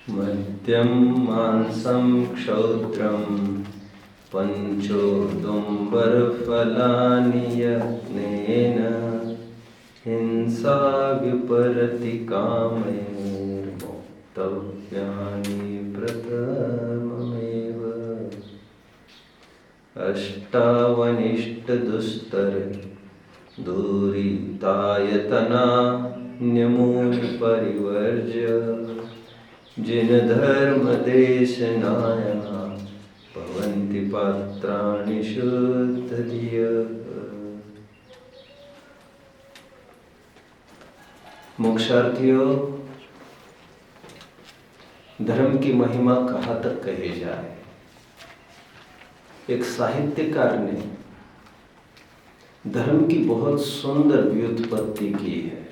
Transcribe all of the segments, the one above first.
मद्यं मांसं क्षौत्रं पंचोदुम्बरफलानि यत्नेन हिंसा विपरतिकामैर्मोक्तव्यानि प्रथममेव। अष्टावनिष्टदुस्तर दूरितायतना परिवर्ज्य जिन धर्म देशनाया भवन्ति पात्राणि शुद्धधियः। मोक्षार्थियों, धर्म की महिमा कहाँ तक कही जाए। एक साहित्यकार ने धर्म की बहुत सुंदर व्युत्पत्ति की है।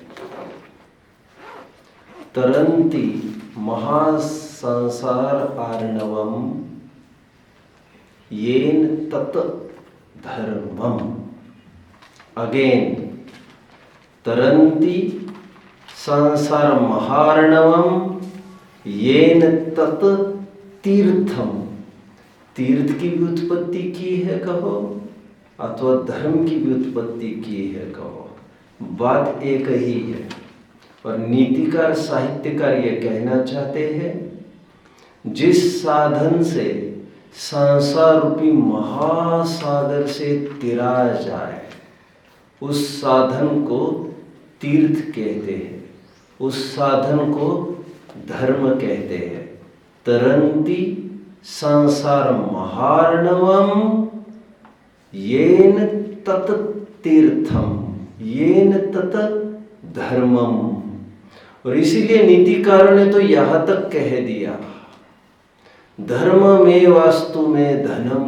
तरन्ति महासंसार आर्णवम येन तत् धर्मम। अगेन, तरन्ति संसार महार्णवम येन तत् तीर्थम। तीर्थ की व्युत्पत्ति की है कहो, अथवा धर्म की व्युत्पत्ति की है कहो, बात एक ही है। और नीतिकार साहित्यकार ये कहना चाहते हैं, जिस साधन से संसार रूपी महासागर से तिरा जाए उस साधन को तीर्थ कहते हैं, उस साधन को धर्म कहते हैं। तरन्ति संसार महार्णवम येन तत् तीर्थम येन तत् धर्मम। और इसीलिए नीतिकारों ने तो यहां तक कह दिया, धर्म में वास्तु में धनम,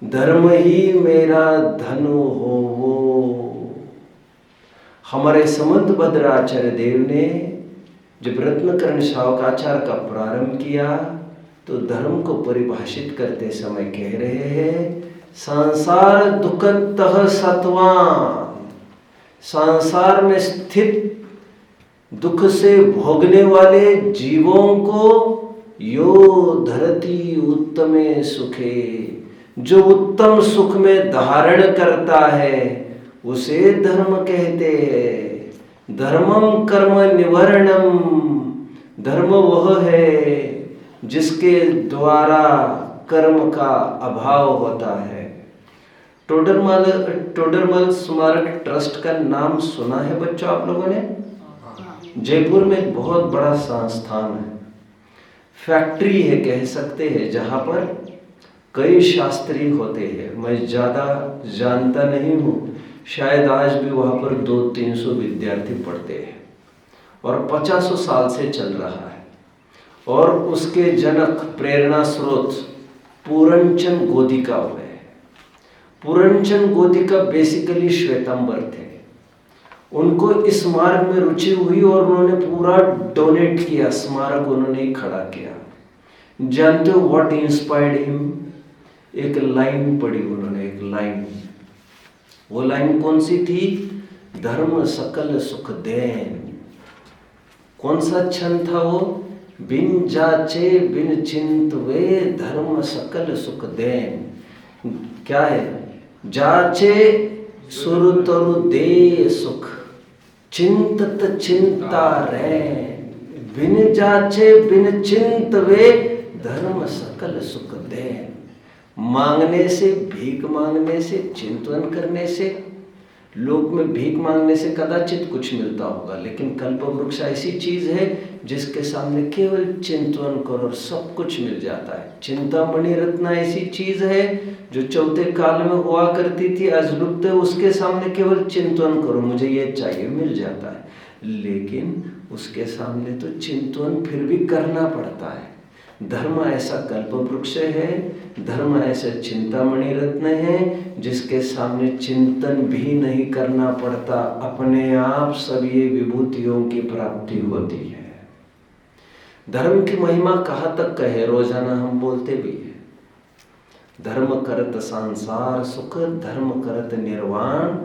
धर्म ही मेरा धन हो वो। हमारे समंत भद्राचार्य देव ने जब रत्नकरण शावकाचार का प्रारंभ किया तो धर्म को परिभाषित करते समय कह रहे हैं, संसार दुखतः सत्वान, संसार में स्थित दुख से भोगने वाले जीवों को यो धरती उत्तमे सुखे, जो उत्तम सुख में धारण करता है उसे धर्म कहते हैं। धर्मम कर्म निवर्णम, धर्म वह है जिसके द्वारा कर्म का अभाव होता है। टोडरमल स्मारक ट्रस्ट का नाम सुना है बच्चों आप लोगों ने? जयपुर में एक बहुत बड़ा संस्थान है, फैक्ट्री है कह सकते हैं, जहां पर कई शास्त्री होते हैं। मैं ज्यादा जानता नहीं हूं, शायद आज भी वहां पर 200-300 विद्यार्थी पढ़ते हैं और 50 साल से चल रहा है। और उसके जनक प्रेरणा स्रोत पूरनचंद गोदिका हुए। पूरनचंद गोदिका बेसिकली श्वेतांबर थे। उनको इस स्मारक में रुचि हुई और उन्होंने पूरा डोनेट किया, स्मारक उन्होंने ही खड़ा किया। जानते हो व्हाट इंस्पायर्ड हिम? एक लाइन पढ़ी उन्होंने, एक लाइन। वो लाइन कौन सी थी? धर्म सकल सुख देन। कौन सा छंद था वो? बिन जाचे बिन चिंत वे धर्म सकल सुख देन। क्या है? जाचे सुर तरु दे सुख, चिंतत चिंता रैन। बिन जाचे बिन चिंत वे धर्म सकल सुख देन। मांगने से, भीख मांगने से, चिंतन करने से, लोक में भीख मांगने से कदाचित कुछ मिलता होगा, लेकिन कल्प वृक्ष ऐसी चीज है जिसके सामने केवल चिंतन करो और सब कुछ मिल जाता है। चिंतामणि रत्न ऐसी चीज है जो चौथे काल में हुआ करती थी, आज लुप्त है। उसके सामने केवल चिंतन करो, मुझे ये चाहिए, मिल जाता है। लेकिन उसके सामने तो चिंतन फिर भी करना पड़ता है। धर्म ऐसा कल्प वृक्ष है, धर्म ऐसा चिंतामणि रत्न है जिसके सामने चिंतन भी नहीं करना पड़ता, अपने आप सब ये विभूतियों की प्राप्ति होती है। धर्म की महिमा कहाँ तक कहे, रोजाना हम बोलते भी है। धर्म करत संसार सुख, धर्म करत निर्वाण,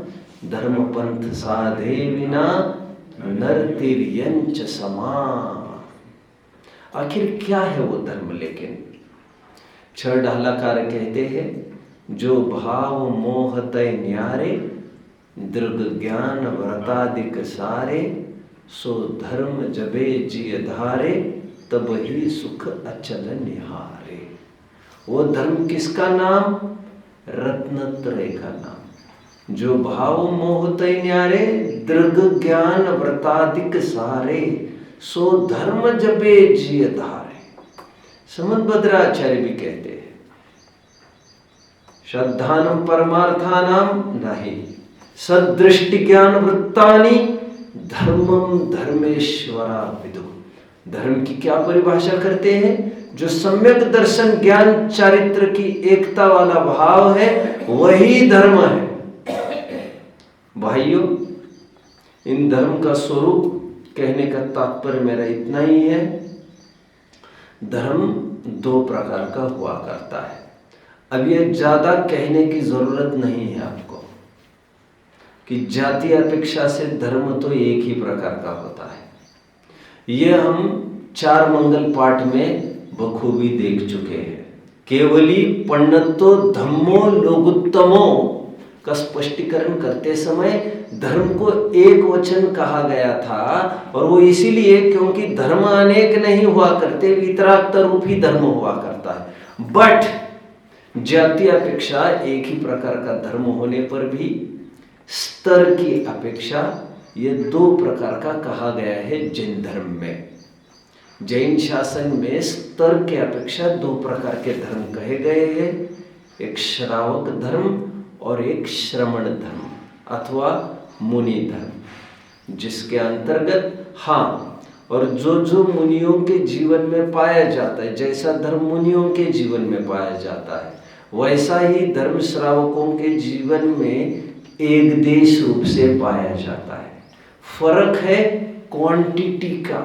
धर्म पंथ साधे विना नर तिर्यंच समान। आखिर क्या है वो धर्म? लेकिन छह ढालाकार कहते हैं, जो भाव मोह तय न्यारे, दृग ज्ञान व्रतादिक सारे, सो धर्म जबे जिय धारे, तब ही सुख अचल निहारे। वो धर्म किसका नाम? रत्नत्रय का नाम। जो भाव मोह तय न्यारे, दृग ज्ञान व्रतादिक सारे, सो धर्म जबे जिय धारे। समदभद्राचार्य भी कहते हैं, श्रद्धानम परमार्थानाम नहीं सदृष्टि ज्ञान वृत्तानि, धर्मम धर्मेश्वरा विदु। धर्म की क्या परिभाषा करते हैं? जो सम्यक दर्शन ज्ञान चारित्र की एकता वाला भाव है, वही धर्म है। भाइयों, इन धर्म का स्वरूप कहने का तात्पर्य मेरा इतना ही है। धर्म दो प्रकार का हुआ करता है। अब ये ज्यादा कहने की जरूरत नहीं है आपको कि जाति अपेक्षा से धर्म तो एक ही प्रकार का होता है। ये हम 4 मंगल पाठ में बखूबी देख चुके हैं। केवली पंडितो धम्मो लोगुत्तमो का स्पष्टीकरण करते समय धर्म को एक वचन कहा गया था, और वो इसीलिए क्योंकि धर्म अनेक नहीं हुआ करते, वितराग रूप ही धर्म हुआ करता है। बट जाति अपेक्षा एक ही प्रकार का धर्म होने पर भी स्तर की अपेक्षा ये 2 प्रकार का कहा गया है जैन धर्म में। जैन शासन में स्तर के अपेक्षा 2 प्रकार के धर्म कहे गए हैं, एक श्रावक धर्म और एक श्रमण धर्म अथवा मुनि धर्म, जिसके अंतर्गत और जो मुनियों के जीवन में पाया जाता है, जैसा धर्म मुनियों के जीवन में पाया जाता है, वैसा ही धर्म श्रावकों के जीवन में एक देश रूप से पाया जाता है। फर्क है क्वांटिटी का,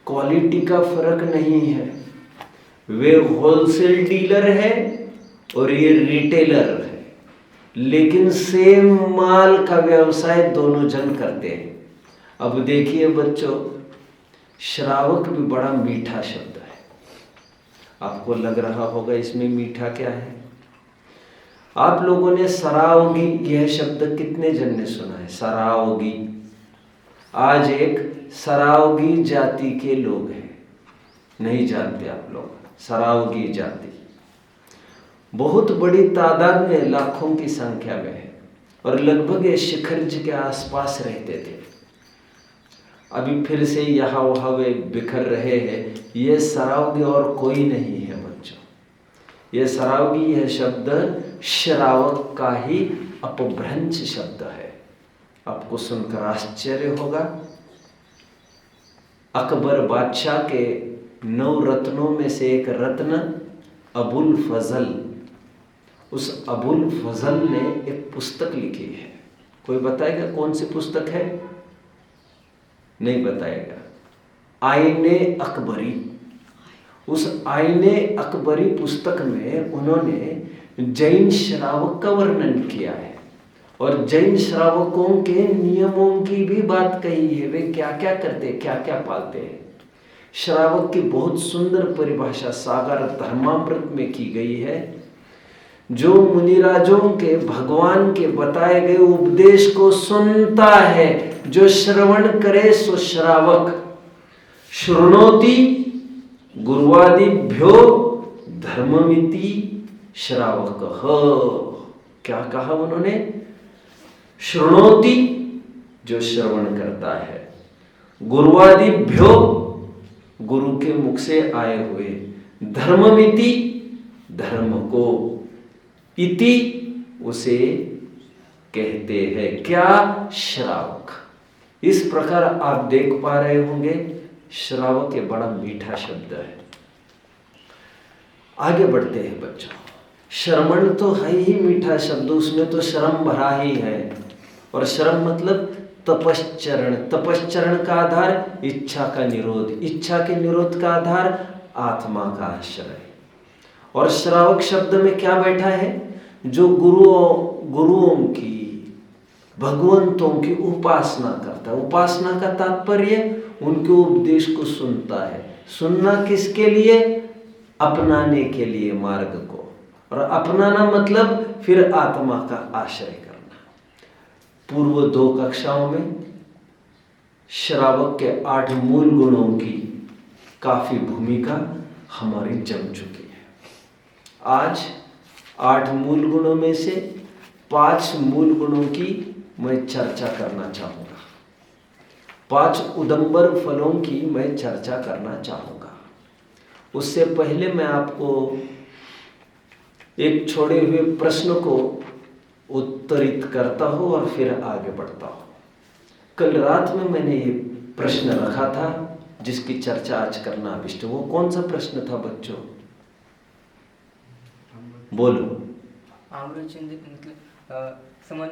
क्वालिटी का फर्क नहीं है। वे होलसेल डीलर है और ये रिटेलर है, लेकिन सेम माल का व्यवसाय दोनों जन करते हैं। अब देखिए बच्चों, श्रावक भी बड़ा मीठा शब्द है। आपको लग रहा होगा इसमें मीठा क्या है? आप लोगों ने सरावगी यह शब्द कितने जन ने सुना है? सरावगी। आज एक सरावगी जाति के लोग हैं, नहीं जानते आप लोग सरावगी जाति। बहुत बड़ी तादाद में, लाखों की संख्या में है, और लगभग ये शिखरज के आसपास रहते थे। अभी फिर से यहाँ वहाँ वे बिखर रहे हैं। ये सरावगी और कोई नहीं है बच्चों। ये सरावगी यह शब्द श्रावक का ही अपभ्रंश शब्द है। आपको सुनकर आश्चर्य होगा, अकबर बादशाह के 9 रत्नों में से एक रत्न अबुल फजल, उस अबुल फजल ने एक पुस्तक लिखी है। कोई बताएगा कौन सी पुस्तक है? नहीं बताएगा। आईने अकबरी। उस आईने अकबरी पुस्तक में उन्होंने जैन श्रावक का वर्णन किया है, और जैन श्रावकों के नियमों की भी बात कही है। वे क्या क्या करते, क्या क्या पालते हैं। श्रावक की बहुत सुंदर परिभाषा सागर धर्मामृत में की गई है। जो मुनिराजों के भगवान के बताए गए उपदेश को सुनता है, जो श्रवण करे सो श्रावक। शृणोति गुरुवादिभ्यो धर्ममिति श्रावक। क्या कहा उन्होंने? शृणोति, जो श्रवण करता है, गुरुवादिभ्यो, गुरु के मुख से आए हुए, धर्ममिति, धर्म को, इति, उसे कहते हैं क्या? श्रावक। इस प्रकार आप देख पा रहे होंगे, श्रावक एक बड़ा मीठा शब्द है। आगे बढ़ते हैं बच्चों। श्रमण तो है ही मीठा शब्द, उसमें तो श्रम भरा ही है। और श्रम मतलब तपश्चरण। तपश्चरण का आधार इच्छा का निरोध, इच्छा के निरोध का आधार आत्मा का आश्रय। और श्रावक शब्द में क्या बैठा है? जो गुरुओं की, भगवंतों की उपासना करता है। उपासना का तात्पर्य उनके उपदेश को सुनता है। सुनना किसके लिए? अपनाने के लिए मार्ग को। और अपनाना मतलब फिर आत्मा का आश्रय करना। पूर्व 2 कक्षाओं में श्रावक के 8 मूल गुणों की काफी भूमिका हमारी जम चुकी है। आज 8 मूल गुणों में से 5 मूल गुणों की मैं चर्चा करना चाहूँगा। 5 उदंबर फलों की मैं चर्चा करना चाहूँगा। उससे पहले मैं आपको एक छोड़े हुए प्रश्न को उत्तरित करता हूँ और फिर आगे बढ़ता हूँ। कल रात में मैंने ये प्रश्न रखा था जिसकी चर्चा आज करना अभिष्ट। वो कौन सा प्रश्न था बच्चों? बोलो।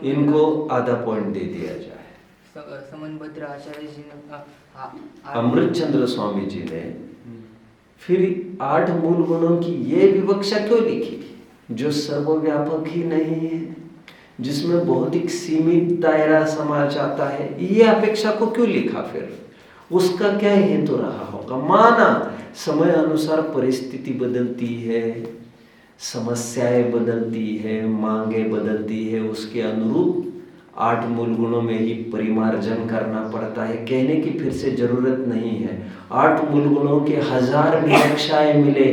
इनको आधा पॉइंट दे दिया जाए। समनभद्र आचार्य जी ने, अमृतचंद्र स्वामी जी ने फिर 8 मूल गुणों की ये विवक्षा क्यों लिखी जो सर्वव्यापक ही नहीं है, जिसमें बहुत एक सीमित दायरा समा जाता है? ये अपेक्षा को क्यों लिखा? फिर उसका क्या हेतु रहा होगा? माना समय अनुसार परिस्थिति बदलती है, समस्याएं बदलती है, मांगे बदलती है, उसके अनुरूप 8 मूल गुणों में ही परिमार्जन करना पड़ता है। कहने की फिर से जरूरत नहीं है। 8 मूल गुणों के 1000 विवक्षाएं मिले,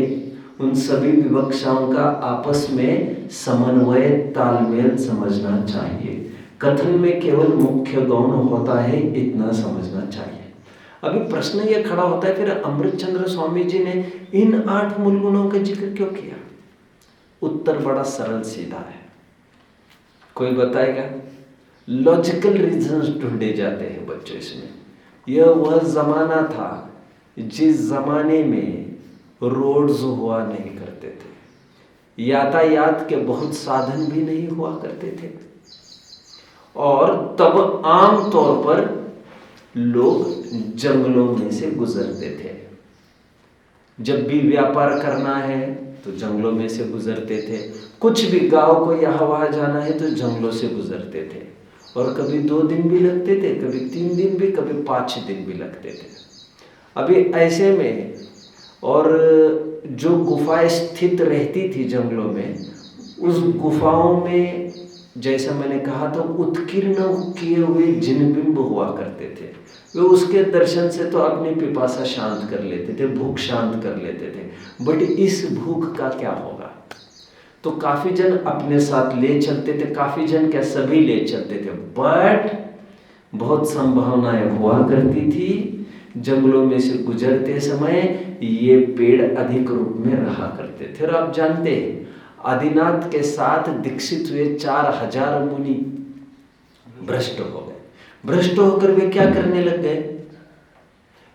उन सभी विवक्षाओं का आपस में समन्वय तालमेल समझना चाहिए। कथन में केवल मुख्य गौण होता है, इतना समझना चाहिए। अभी प्रश्न ये खड़ा होता है, फिर अमृतचंद्र स्वामी जी ने इन 8 मूल गुणों का जिक्र क्यों किया? उत्तर बड़ा सरल सीधा है। कोई बताएगा? लॉजिकल रीजंस ढूंढे जाते हैं बच्चों इसमें। यह वह जमाना था जिस जमाने में रोड्स हुआ नहीं करते थे, यातायात के बहुत साधन भी नहीं हुआ करते थे, और तब आम तौर पर लोग जंगलों में से गुजरते थे। जब भी व्यापार करना है तो जंगलों में से गुजरते थे। कुछ भी गांव को यहाँ वहाँ जाना है तो जंगलों से गुजरते थे, और कभी 2 दिन भी लगते थे, कभी 3 दिन भी, कभी 5 दिन भी लगते थे। अभी ऐसे में, और जो गुफाएं स्थित रहती थी जंगलों में, उस गुफाओं में जैसा मैंने था उत्कीर्ण किए हुए जिनबिंब हुआ करते थे। वे उसके दर्शन से तो अपनी पिपासा शांत कर लेते थे, भूख शांत कर लेते थे। बट इस भूख का क्या होगा? तो काफी जन अपने साथ ले चलते थे, काफी जन क्या सभी ले चलते थे, बट बहुत संभावनाएं हुआ करती थी जंगलों में से गुजरते समय ये पेड़ अधिक रूप में रहा करते थे। और आप जानते हैं आदिनाथ के साथ दीक्षित हुए 4000 मुनि भ्रष्ट हो गए। भ्रष्ट होकर वे क्या करने लग गए?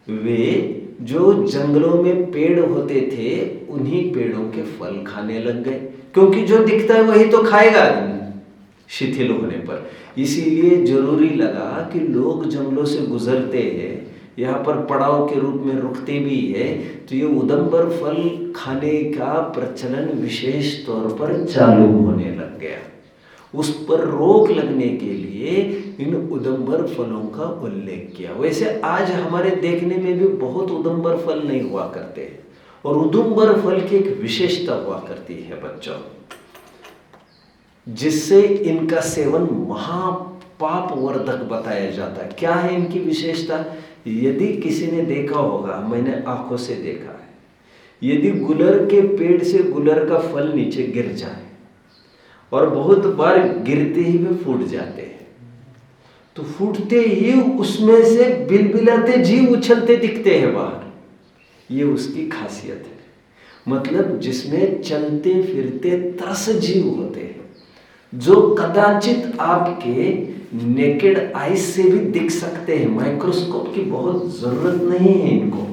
वे जो जंगलों में पेड़ होते थे उन्हीं पेड़ों के फल खाने लग गए, क्योंकि जो दिखता है वही तो खाएगा आदमी शिथिल होने पर। इसीलिए जरूरी लगा कि लोग जंगलों से गुजरते हैं, यहाँ पर पड़ाव के रूप में रुकते भी है, तो ये उदंबर फल खाने का प्रचलन विशेष तौर पर चालू होने लग गया। उस पर रोक लगने के लिए इन उदंबर फलों का उल्लेख किया। वैसे आज हमारे देखने में भी बहुत उदंबर फल नहीं हुआ करते, और उदंबर फल की एक विशेषता हुआ करती है बच्चों, जिससे इनका सेवन महापाप वर्धक बताया जाता है। क्या है इनकी विशेषता? यदि किसी ने देखा होगा, मैंने आंखों से देखा है, यदि गुलर के पेड़ से गुलर का फल नीचे गिर जाए और बहुत बार गिरते ही वे फूट जाते हैं, तो फूटते ही उसमें से बिलबिलाते जीव उछलते दिखते हैं बाहर। ये उसकी खासियत है। मतलब जिसमें चलते फिरते त्रस जीव होते हैं, जो कदाचित आपके नेकेड आइज से भी दिख सकते हैं, माइक्रोस्कोप की बहुत जरूरत नहीं है इनको।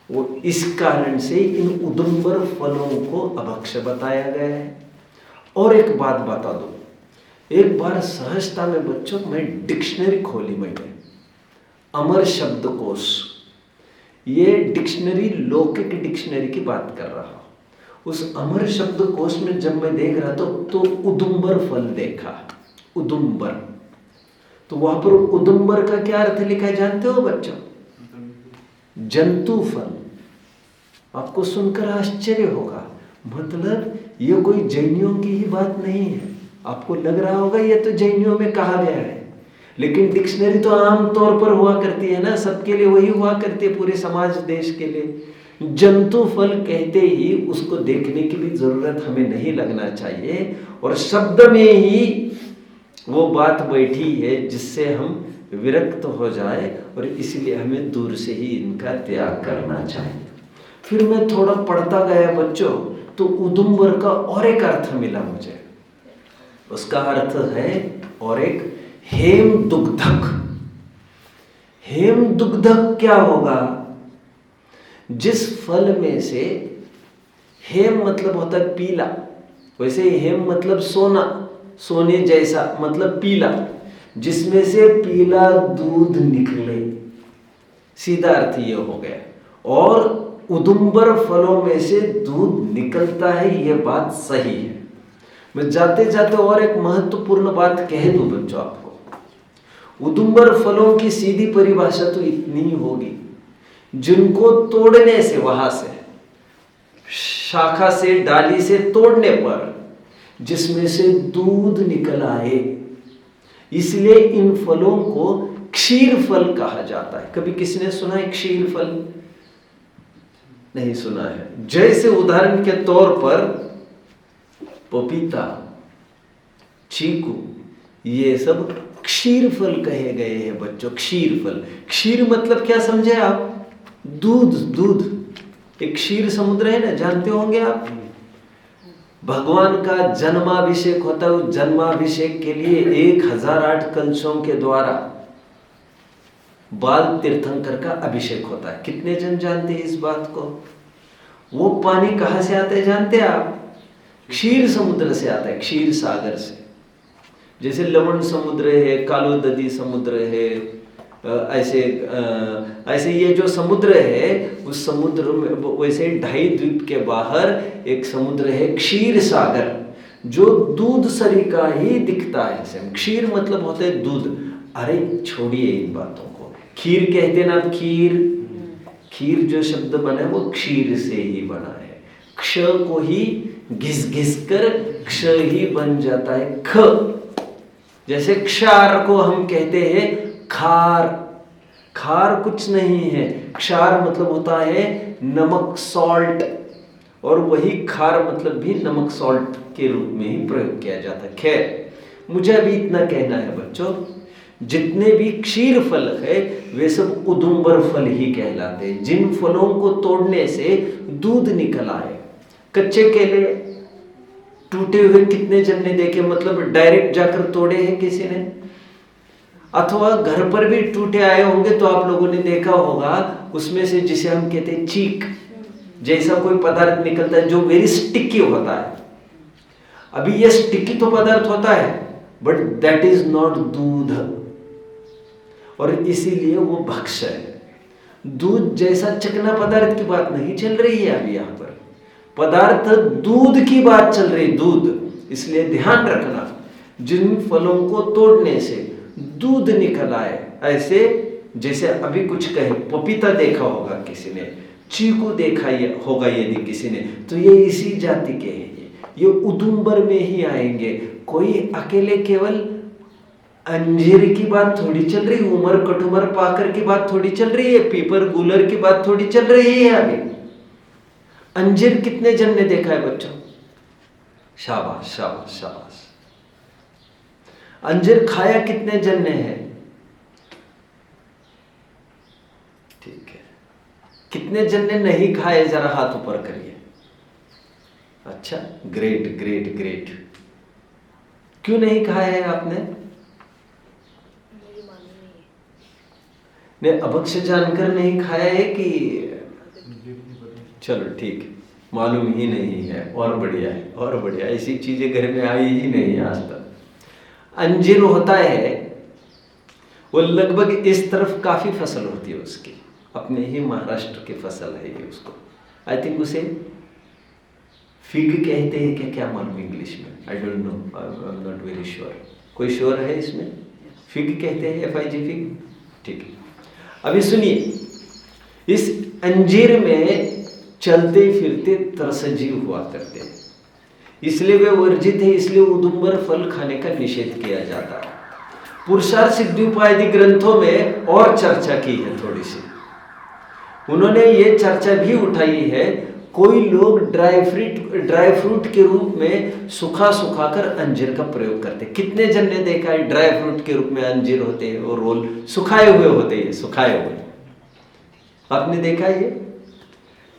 वो इस कारण से इन उदंबर फलों को अभक्ष्य बताया गया है। और एक बात बता दो, एक बार सहजता में बच्चों मैं डिक्शनरी खोली, मैंने अमर शब्दकोश, ये डिक्शनरी लौकिक डिक्शनरी की बात कर रहा हूं। उस अमर शब्दकोश में जब मैं देख रहा तो उदुम्बर फल देखा। उदुम्बर, तो वहां पर उदुम्बर का क्या अर्थ लिखा है जानते हो बच्चों? जंतु फल। आपको सुनकर आश्चर्य होगा, मतलब ये कोई जैनियों की ही बात नहीं है। आपको लग रहा होगा ये तो जैनियों में कहा गया है, लेकिन डिक्शनरी तो आम तौर पर हुआ करती है ना, सबके लिए वही हुआ करती है, पूरे समाज देश के लिए। जंतु फल कहते ही उसको देखने की भी जरूरत हमें नहीं लगना चाहिए, और शब्द में ही वो बात बैठी है जिससे हम विरक्त हो जाए, और इसलिए हमें दूर से ही इनका त्याग करना चाहिए। फिर मैं थोड़ा पढ़ता गया बच्चों, तो उदुम्बर का और एक अर्थ मिला मुझे। उसका अर्थ है और एक हेम दुग्धक। हेम दुग्धक क्या होगा? जिस फल में से, हेम मतलब होता है पीला, वैसे हेम मतलब सोना, सोने जैसा मतलब पीला, जिसमें से पीला दूध निकले, सीधा अर्थ ये हो गया। और उदुम्बर फलों में से दूध निकलता है, ये बात सही है। मैं जाते जाते और एक महत्वपूर्ण बात कह दूं बच्चों आपको। उदुम्बर फलों की सीधी परिभाषा तो इतनी होगी, जिनको तोड़ने से, वहां से शाखा से, डाली से तोड़ने पर जिसमें से दूध निकल आए, इसलिए इन फलों को क्षीर फल कहा जाता है। कभी किसी ने सुना है क्षीर फल? नहीं सुना है। जैसे उदाहरण के तौर पर पपीता, चीकू, ये सब क्षीर फल कहे गए हैं बच्चों। क्षीर फल, क्षीर मतलब क्या समझे आप? दूध। दूध एक क्षीर समुद्र है ना, जानते होंगे आप। भगवान का जन्माभिषेक होता है, उस जन्माभिषेक के लिए 1008 कलशों के द्वारा बाल तीर्थंकर का अभिषेक होता है। कितने जन जानते हैं इस बात को? वो पानी कहां से आता है जानते हैं आप? क्षीर समुद्र से आता है, क्षीर सागर से। जैसे लवण समुद्र है, कालोददी समुद्र है, ऐसे ये जो समुद्र है, उस समुद्र में वैसे 2.5 द्वीप के बाहर एक समुद्र है क्षीर सागर, जो दूध सरिका ही दिखता है। क्षीर मतलब होता है दूध। अरे छोड़िए इन बातों को, खीर कहते ना, खीर, खीर जो शब्द बना है वो क्षीर से ही बना है। क्ष को ही घिस घिस कर क्ष ही बन जाता है ख। जैसे क्षार को हम कहते हैं खार, खार कुछ नहीं है, क्षार मतलब होता है नमक, सॉल्ट, और वही खार मतलब भी नमक, सॉल्ट के रूप में ही प्रयोग किया जाता है। खैर, मुझे अभी इतना कहना है बच्चों, जितने भी क्षीर फल है वे सब उदुम्बर फल ही कहलाते हैं, जिन फलों को तोड़ने से दूध निकल आए। कच्चे केले टूटे हुए कितने जन ने देखे? मतलब डायरेक्ट जाकर तोड़े हैं किसी ने, अथवा घर पर भी टूटे आए होंगे तो आप लोगों ने देखा होगा, उसमें से जिसे हम कहते हैं चीक जैसा कोई पदार्थ निकलता है जो वेरी स्टिकी होता है। अभी ये स्टिकी तो पदार्थ होता है, बट दैट इज नॉट दूध, और इसीलिए वो भक्ष्य है। दूध जैसा चिकना पदार्थ की बात नहीं चल रही है अभी यहाँ पर, पदार्थ दूध की बात चल रही, दूध। इसलिए ध्यान रखना, जिन फलों को तोड़ने से दूध निकल आए, ऐसे जैसे अभी कुछ कहे, पपीता देखा होगा किसी ने, चीकू देखा होगा यदि किसी ने, तो ये इसी जाति के हैं। ये उदुम्बर में ही आएंगे। कोई अकेले केवल अंजीर की बात थोड़ी चल रही, उमर कटुमर पाकर की बात थोड़ी चल रही है, पीपर गुलर की बात थोड़ी चल रही है। अभी अंजीर कितने जन ने देखा है बच्चों? शाबाश शाबाश शाबाश। अंजीर खाया कितने जन ने है? ठीक है। कितने जन ने नहीं खाए? जरा हाथ ऊपर करिए। अच्छा, ग्रेट ग्रेट ग्रेट। क्यों नहीं खाया है आपने? ने अभक्ष्य जानकर नहीं खाया है कि चलो ठीक, मालूम ही नहीं है, और बढ़िया है, और बढ़िया। ऐसी चीजें घर में आई ही नहीं आज तक। अंजीर होता है वो लगभग इस तरफ काफी फसल होती है उसकी, अपने ही महाराष्ट्र की फसल है ये। उसको आई थिंक उसे फिग कहते हैं क्या, क्या मालूम इंग्लिश में, I don't know, I am not very sure. कोई श्योर है इसमें? फिग कहते हैं, FIG फिग। ठीक है, अभी सुनिए, इस अंजीर में चलते फिरते त्रसजीव हुआ करते हैं, इसलिए वे वर्जित है, इसलिए उदुम्बर फल खाने का निषेध किया जाता है। पुरुषार्थ सिद्धिउपाधि ग्रंथों में और चर्चा की है थोड़ी सी, उन्होंने ये चर्चा भी उठाई है, कोई लोग ड्राई फ्रूट के रूप में सुखा कर अंजीर का प्रयोग करते। कितने जन ने देखा है ड्राई फ्रूट के रूप में अंजीर होते हैं और रोल सुखाए हुए होते हैं, सुखाए हुए, आपने देखा है ये?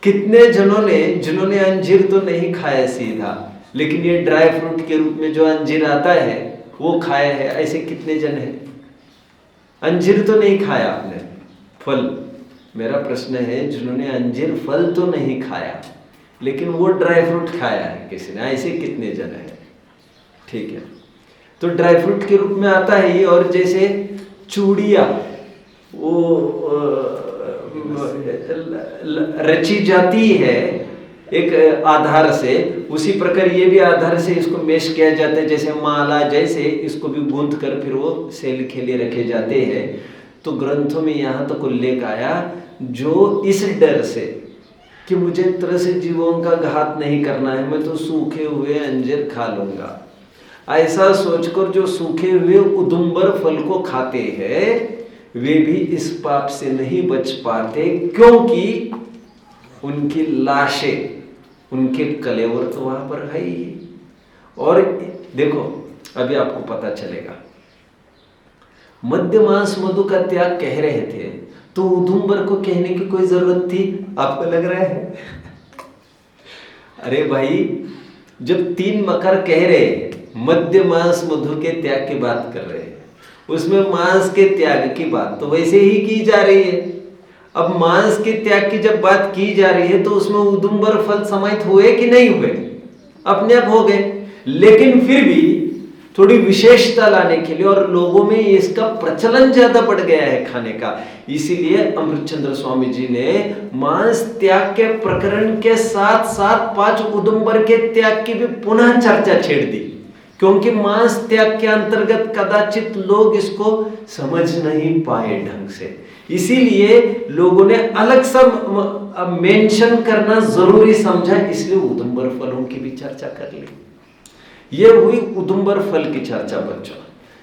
कितने जनों ने, जिन्होंने अंजीर तो नहीं खाया सीधा, लेकिन ये ड्राई फ्रूट के रूप में जो अंजीर आता है वो खाया है, ऐसे कितने जन है? अंजीर तो नहीं खाया आपने, फल, मेरा प्रश्न है जिन्होंने अंजीर फल तो नहीं खाया लेकिन वो ड्राई फ्रूट खाया है किसी ने, ऐसे कितने जन है? ठीक है, तो ड्राई फ्रूट के रूप में आता है ये। और जैसे चूड़िया वो रची जाती है एक आधार से, उसी प्रकार ये भी आधार से इसको मेश किया जाता है, जैसे माला जैसे इसको भी गूंथ कर फिर वो सेल के लिए रखे जाते हैं। तो ग्रंथों में यहाँ तक उल्लेख आया, जो इस डर से कि मुझे त्रस जीवों का घात नहीं करना है, मैं तो सूखे हुए अंजीर खा लूंगा, ऐसा सोचकर जो सूखे हुए उदुम्बर फल को खाते हैं वे भी इस पाप से नहीं बच पाते, क्योंकि उनकी लाशें, उनके कलेवर तो वहां पर है ही। और देखो अभी आपको पता चलेगा, मध्य मांस मधु का त्याग कह रहे थे तो उदुम्बर को कहने की कोई जरूरत थी? आपको लग रहा है? अरे भाई, जब 3 मकर कह रहे मध्य मांस मधु के त्याग की बात कर रहे हैं, उसमें मांस के त्याग की बात तो वैसे ही की जा रही है। अब मांस के त्याग की जब बात की जा रही है तो उसमें उदुम्बर फल समाहित हुए कि नहीं हुए? अपने आप हो गए, लेकिन फिर भी थोड़ी विशेषता लाने के लिए और लोगों में इसका प्रचलन ज्यादा बढ़ गया है खाने का, इसीलिए अमृतचंद्र स्वामी जी ने मांस त्याग के प्रकरण के साथ साथ 5 उदुम्बर के त्याग की भी पुनः चर्चा छेड़ दी, क्योंकि मांस त्याग के अंतर्गत कदाचित लोग इसको समझ नहीं पाए ढंग से, इसीलिए लोगों ने अलग सा मेंशन करना जरूरी समझा, इसलिए उदुम्बर फलों की भी चर्चा कर ली। ये हुई उदुम्बर फल की चर्चा बच्चों,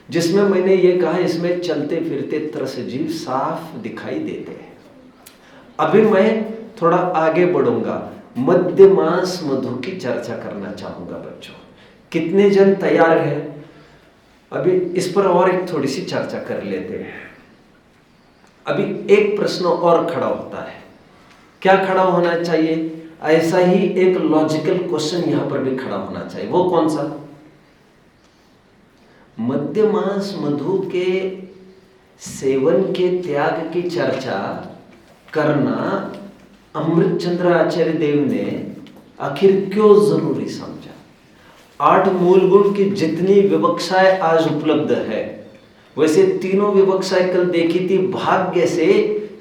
जिसमें मैंने ये कहा इसमें चलते फिरते त्रसजीव साफ दिखाई देते हैं। अभी मैं थोड़ा आगे बढ़ूंगा, मध्य मांस मधु की चर्चा करना चाहूंगा बच्चों। कितने जन तैयार हैं? अभी इस पर और एक थोड़ी सी चर्चा कर लेते हैं। अभी एक प्रश्न और खड़ा होता है, क्या खड़ा होना चाहिए? ऐसा ही एक लॉजिकल क्वेश्चन यहां पर भी खड़ा होना चाहिए। वो कौन सा? मध्य मांस मधु के सेवन के त्याग की चर्चा करना अमृतचंद्र आचार्य देव ने आखिर क्यों जरूरी समझा? 8 मूल गुण की जितनी विवक्षाएं आज उपलब्ध है, वैसे तीनों विवक्षाएं कल देखी थी भाग्य से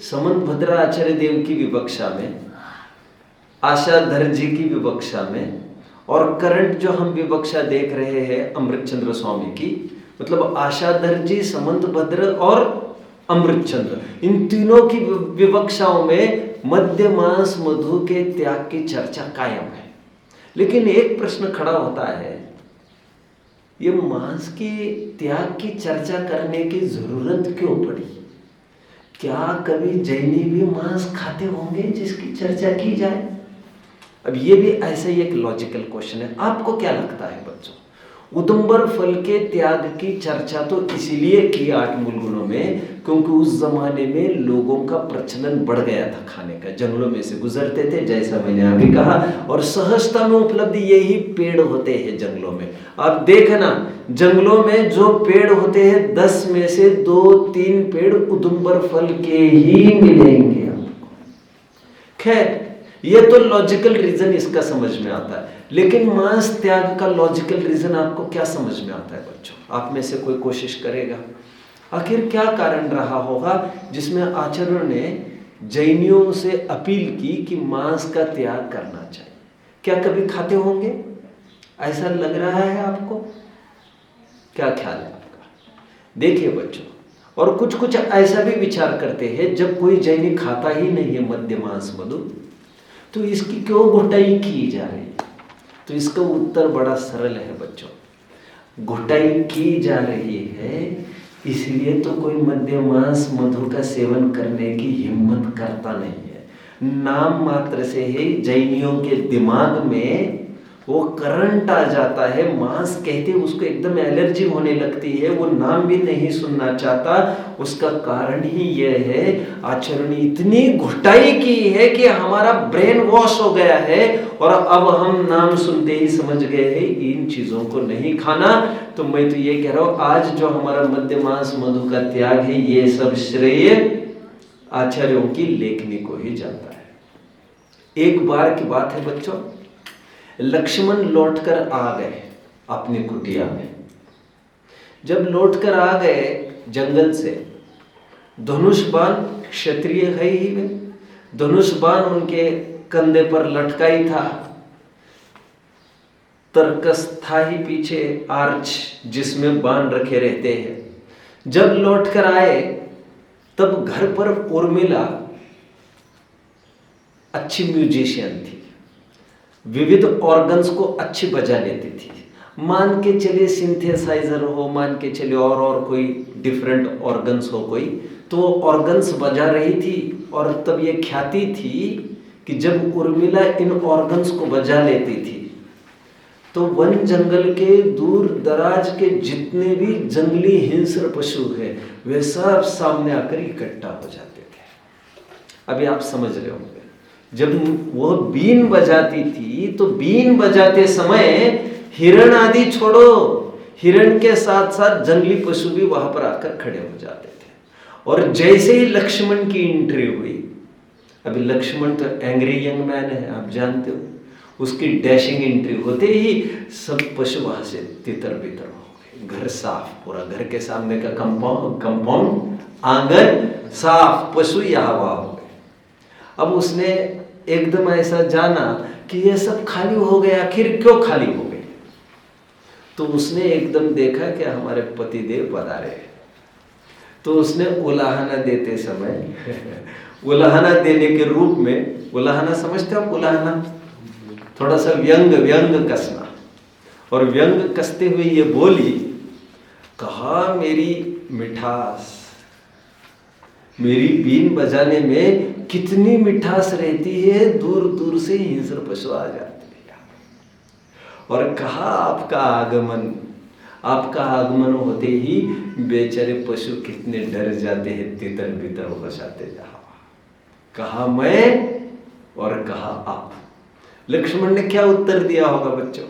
समंत भद्रा आचार्य देव की विवक्षा में, आशाधर जी की विवक्षा में, और करंट जो हम विवक्षा देख रहे हैं अमृतचंद्र स्वामी की, मतलब आशाधर जी, समंत भद्र और अमृतचंद्र, इन तीनों की विवक्षाओं में मध्य मांस मधु के त्याग की चर्चा कायम है। लेकिन एक प्रश्न खड़ा होता है, ये मांस के त्याग की चर्चा करने की जरूरत क्यों पड़ी? क्या कभी जैनी भी मांस खाते होंगे जिसकी चर्चा की जाए? अब ये भी ऐसा ही एक लॉजिकल क्वेश्चन है। आपको क्या लगता है बच्चों? उदुम्बर फल के त्याग की चर्चा तो इसीलिए की 8 मूल गुणों में, क्योंकि उस जमाने में लोगों का प्रचलन बढ़ गया था खाने का, जंगलों में से गुजरते थे जैसा मैंने अभी कहा, और सहजता में उपलब्ध यही पेड़ होते हैं जंगलों में। आप देखना जंगलों में जो पेड़ होते हैं 10 में से 2-3 पेड़ उदुम्बर फल के ही मिलेंगे आपको। खैर, ये तो लॉजिकल रीजन इसका समझ में आता है, लेकिन मांस त्याग का लॉजिकल रीजन आपको क्या समझ में आता है बच्चों? आप में से कोई कोशिश करेगा? आखिर क्या कारण रहा होगा जिसमें आचार्यों ने जैनियों से अपील की कि मांस का त्याग करना चाहिए? क्या कभी खाते होंगे? ऐसा लग रहा है आपको? क्या ख्याल है आपका? देखिए बच्चों, और कुछ कुछ ऐसा भी विचार करते हैं, जब कोई जैनी खाता ही नहीं है मद्य मांस मधु, तो इसकी क्यों घुटाई की जा रही है? तो इसका उत्तर बड़ा सरल है बच्चों। घुटाई की जा रही है इसलिए तो कोई मद्य मांस मधु का सेवन करने की हिम्मत करता नहीं है। नाम मात्र से ही जैनियों के दिमाग में वो करंट आ जाता है, मांस कहते उसको एकदम एलर्जी होने लगती है, वो नाम भी नहीं सुनना चाहता। उसका कारण ही यह है आचार्य ने इतनी घुटाई की है कि हमारा ब्रेन वॉश हो गया है और अब हम नाम सुनते ही समझ गए हैं इन चीजों को नहीं खाना। तो मैं तो ये कह रहा हूं आज जो हमारा मद्य मांस मधु का त्याग है ये सब श्रेय आचार्यों की लेखनी को ही जाता है। एक बार की बात है बच्चों, लक्ष्मण लौटकर आ गए अपनी कुटिया में। जब लौटकर आ गए जंगल से, धनुष बाण क्षत्रिय है ही वे, धनुष बाण उनके कंधे पर लटका ही था, तरकस था ही पीछे आर्च जिसमें बाण रखे रहते हैं। जब लौटकर आए तब घर पर उर्मिला अच्छी म्यूजिशियन थी, विविध ऑर्गन्स को अच्छी बजा लेती थी। मान के चले सिंथेसाइजर हो, मान के चले और कोई डिफरेंट ऑर्गन्स हो कोई, तो वो ऑर्गन्स बजा रही थी। और तब ये ख्याति थी कि जब उर्मिला इन ऑर्गन्स को बजा लेती थी तो वन जंगल के दूर दराज के जितने भी जंगली हिंस्र पशु है वे सब सामने आकर इकट्ठा हो जाते थे। अभी आप समझ रहे होंगे, जब वो बीन बजाती थी तो बीन बजाते समय हिरण आदि छोड़ो, हिरण के साथ साथ जंगली पशु भी वहां पर आकर खड़े हो जाते थे। और जैसे ही लक्ष्मण की एंट्री हुई, अभी लक्ष्मण तो एंग्री यंग मैन है आप जानते हो, उसकी डैशिंग एंट्री होते ही सब पशु वहां से तितर बितर हो गए। घर साफ, पूरा घर के सामने का कंपाउंड आंगन साफ, पशु यहाँ वहां हो गए। अब उसने एकदम ऐसा जाना कि ये सब खाली हो गया, आखिर क्यों खाली हो गए? तो उसने एकदम देखा कि हमारे पतिदेव पधारे हैं। तो उसने उलाहना देते समय उलाहना देने के रूप में, उलाहना समझते हो आप? उलाहना थोड़ा सा व्यंग कसना, और व्यंग कसते हुए ये बोली, कहा मेरी मिठास, मेरी बीन बजाने में कितनी मिठास रहती है, दूर दूर से हिंस्र पशु आ जाते हैं। और कहा आपका आगमन होते ही बेचारे पशु कितने डर जाते हैं, तितर बितर हो जाते जा। कहा मैं और कहा आप। लक्ष्मण ने क्या उत्तर दिया होगा बच्चों?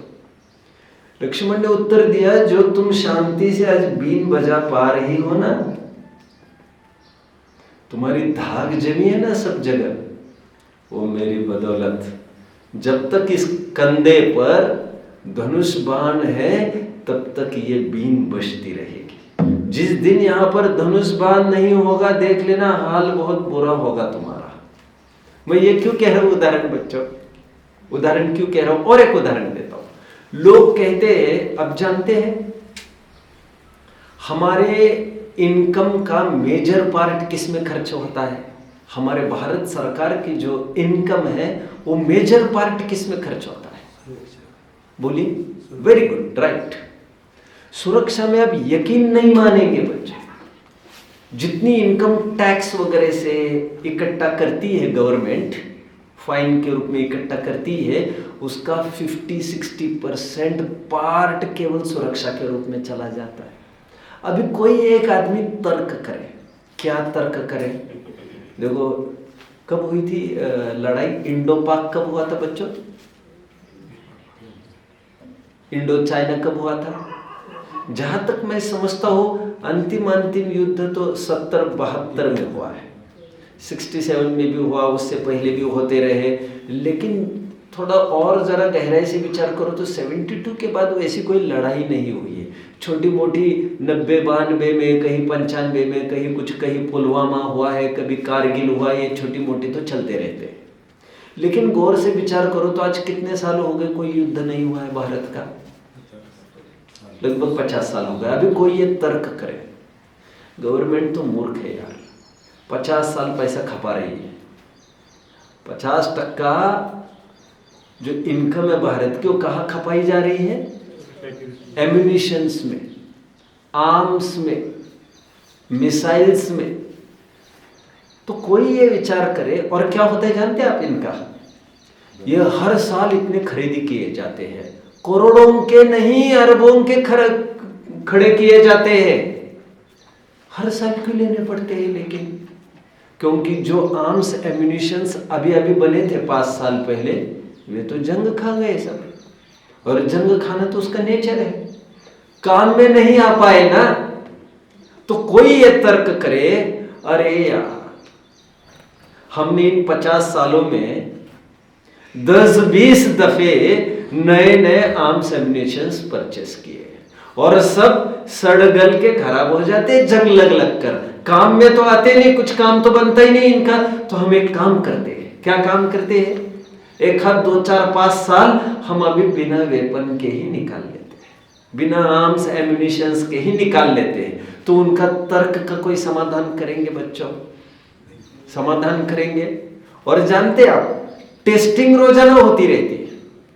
लक्ष्मण ने उत्तर दिया, जो तुम शांति से आज बीन बजा पा रही हो ना, तुम्हारी धाक जमी है ना सब जगह, वो मेरी बदौलत। जब तक इस कंधे पर धनुष बाण है तब तक ये बीन बजती रहेगी। जिस दिन यहां पर धनुष बाण नहीं होगा, देख लेना हाल बहुत बुरा होगा तुम्हारा। मैं ये क्यों कह रहा हूं उदाहरण बच्चों, उदाहरण क्यों कह रहा हूं? और एक उदाहरण देता हूं। लोग कहते हैं, अब जानते हैं हमारे इनकम का मेजर पार्ट किस में खर्च होता है? हमारे भारत सरकार की जो इनकम है वो मेजर पार्ट किस में खर्च होता है? बोलिए। Very good, right. सुरक्षा में आप यकीन नहीं मानेंगे बच्चे, जितनी इनकम टैक्स वगैरह से इकट्ठा करती है गवर्नमेंट, फाइन के रूप में इकट्ठा करती है, उसका 50-60% पार्ट केवल सुरक्षा के रूप में चला जाता है। अभी कोई एक आदमी तर्क करे, क्या तर्क करे? देखो कब हुई थी लड़ाई, इंडो पाक कब हुआ था बच्चों? इंडो चाइना कब हुआ था? जहां तक मैं समझता हूं अंतिम युद्ध तो 70-72 में हुआ है, 67 में भी हुआ, उससे पहले भी होते रहे। लेकिन थोड़ा और जरा गहराई से विचार करो तो 72 के बाद ऐसी कोई लड़ाई नहीं हुई है। छोटी मोटी 90-92 में, कहीं 95 में, कहीं कुछ, कहीं पुलवामा हुआ है, कभी कारगिल हुआ, ये छोटी मोटी तो चलते रहते हैं। लेकिन गौर से विचार करो तो आज कितने साल हो गए कोई युद्ध नहीं हुआ है भारत का? लगभग 50 साल हो गए। अभी कोई ये तर्क करे, गवर्नमेंट तो मूर्ख है यार, 50 साल पैसा खपा रही है। 50% जो इनकम है भारत की वो कहाँ खपाई जा रही है? एम्यूनिशंस में, आर्म्स में, मिसाइल्स में। तो कोई ये विचार करे, और क्या होता है जानते हैं आप इनका? ये हर साल इतने खरीदी किए जाते हैं, करोड़ों के नहीं अरबों के खड़े किए जाते हैं। हर साल क्यों लेने पड़ते हैं? लेकिन क्योंकि जो आर्म्स एम्यूनिशंस अभी अभी बने थे 5 साल पहले, वे तो जंग खा गए सब, और जंग खाना तो उसका नेचर है, काम में नहीं आ पाए ना। तो कोई ये तर्क करे, अरे यार हमने इन 50 सालों में 10-20 दफे नए नए आर्म्स एम्यूनिशंस परचेस किए, और सब सड़गल के खराब हो जाते जंग लग कर, काम में तो आते नहीं, कुछ काम तो बनता ही नहीं इनका। तो हम एक काम करते हैं, क्या काम करते हैं? 1 आध 2 4 5 साल हम अभी बिना वेपन के ही निकाल लेते हैं, बिना आर्म्स एम्यूनिशंस के ही निकाल लेते हैं। तो उनका तर्क का कोई समाधान करेंगे बच्चों? समाधान करेंगे? और जानते आप, टेस्टिंग रोजाना होती रहती है,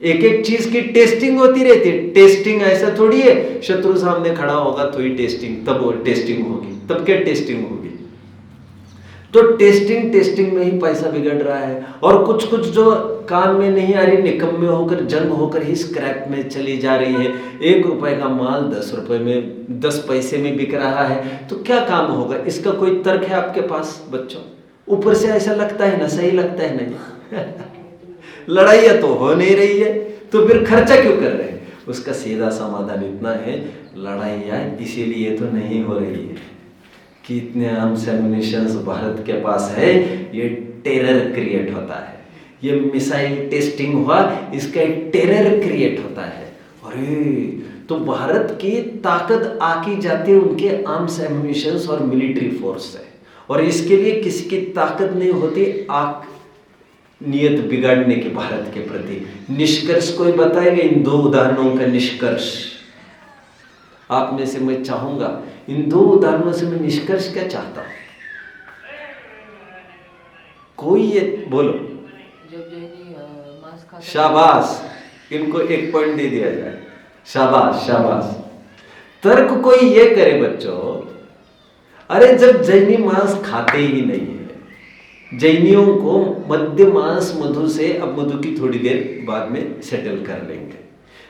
एक एक चीज की टेस्टिंग होती रहती है। टेस्टिंग ऐसा थोड़ी है शत्रु सामने खड़ा होगा तो ही टेस्टिंग, तब वो टेस्टिंग होगी, तब क्या टेस्टिंग होगी? तो टेस्टिंग में ही पैसा बिगड़ रहा है। और कुछ कुछ जो काम में नहीं आ रही, निकम्मे होकर, जंग होकर ही स्क्रैप में चली जा रही है। 1 रुपए का माल 10 रुपए में, 10 पैसे में बिक रहा है, तो क्या काम होगा? इसका कोई तर्क है आपके पास बच्चों? ऊपर से ऐसा लगता है ना, सही लगता है नहीं? लड़ाइयाँ तो हो नहीं रही है, तो फिर खर्चा क्यों कर रहे हैं? उसका सीधा समाधान इतना है, लड़ाइयाँ इसीलिए तो नहीं हो रही है कि इतने आर्म्स एम्यूनिशंस भारत के पास है, ये टेरर क्रिएट होता है। ये मिसाइल टेस्टिंग हुआ, इसका एक टेरर क्रिएट होता है। अरे तो भारत की ताकत आकी जाती है उनके आर्म्स एम्यूनिशंस और मिलिट्री फोर्स से, और इसके लिए किसी की ताकत नहीं होती आक नियत बिगाड़ने के भारत के प्रति। निष्कर्ष कोई बताएगा इन 2 उदाहरणों का निष्कर्ष? आप में से मैं चाहूंगा, इन 2 उदाहरणों से मैं निष्कर्ष क्या चाहता हूं? कोई ये बोलो। जब जैनी मांस खाता, शाबाश, इनको 1 पॉइंट दे दिया जाए। शाबाश शाबाश। तर्क कोई ये करे बच्चों, अरे जब जैनी मांस खाते ही नहीं है, जैनियों को मध्य मांस मधु से, अब मधु की थोड़ी देर बाद में सेटल कर लेंगे,